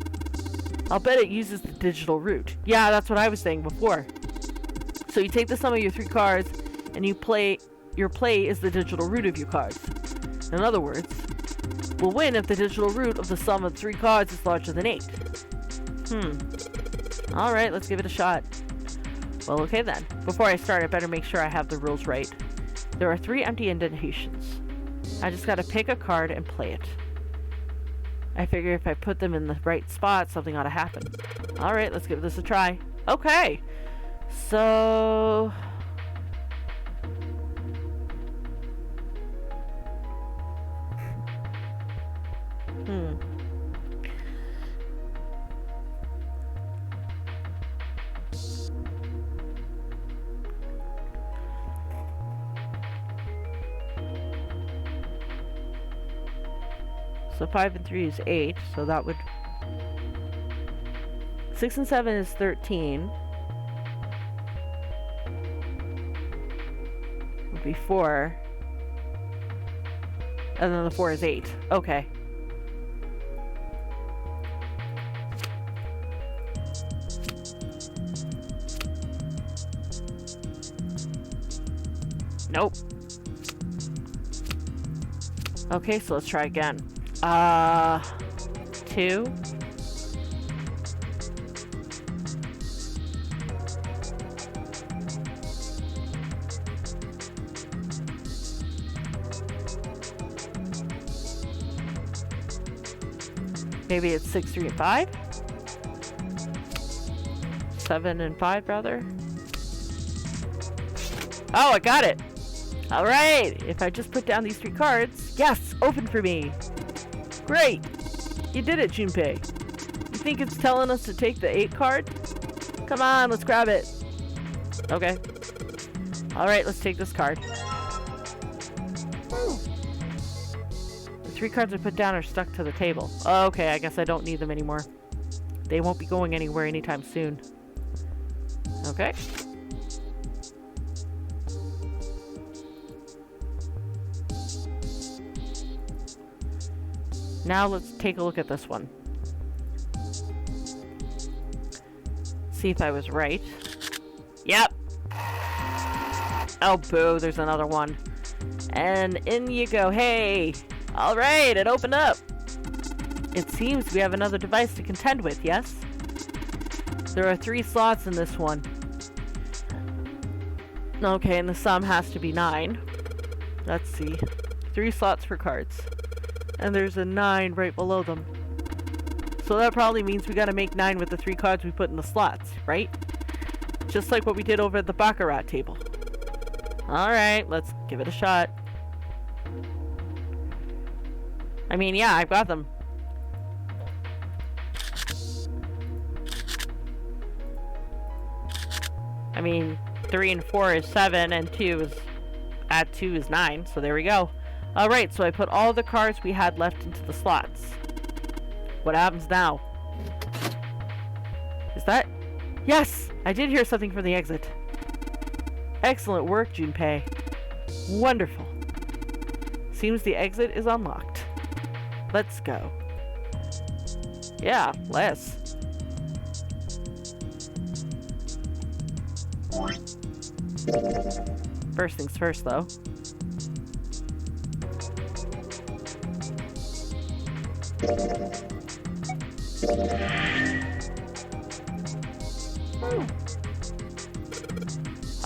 B: I'll bet it uses the digital root. Yeah, that's what I was saying before. So you take the sum of your 3 cards and your play is the digital root of your cards. In other words, we'll win if the digital root of the sum of 3 cards is larger than 8. Alright, let's give it a shot. Well, okay then. Before I start, I better make sure I have the rules right. There are 3 empty indentations. I just gotta pick a card and play it. I figure if I put them in the right spot, something ought to happen. Alright, let's give this a try. Okay. So... So 5 and 3 is 8, so that would... 6 and 7 is 13. Would be 4. And then the 4 is 8. Okay. Nope. Okay, so let's try again. 2. Maybe it's 6, 3, and 5. 7 and 5, rather. Oh, I got it! Alright! If I just put down these 3 cards, yes! Open for me! Great! You did it, Junpei. You think it's telling us to take the 8 card? Come on, let's grab it. Okay. Alright, let's take this card. The 3 cards I put down are stuck to the table. Okay, I guess I don't need them anymore. They won't be going anywhere anytime soon. Okay. Now let's take a look at this one. See if I was right. Yep! Oh, boo, there's another one. And in you go. Hey! Alright, it opened up! It seems we have another device to contend with, yes? There are 3 slots in this one. Okay, and the sum has to be 9. Let's see. 3 slots for cards. And there's a 9 right below them. So that probably means we gotta make 9 with the 3 cards we put in the slots, right? Just like what we did over at the Baccarat table. Alright, let's give it a shot. I mean, yeah, I've got them. I mean, 3 and 4 is 7, and 2 is... add 2 is 9, so there we go. Alright, so I put all the cards we had left into the slots. What happens now? Is that... Yes! I did hear something from the exit. Excellent work, Junpei. Wonderful. Seems the exit is unlocked. Let's go. Yeah, let's. First things first, though.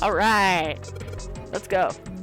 B: Alright. Let's go.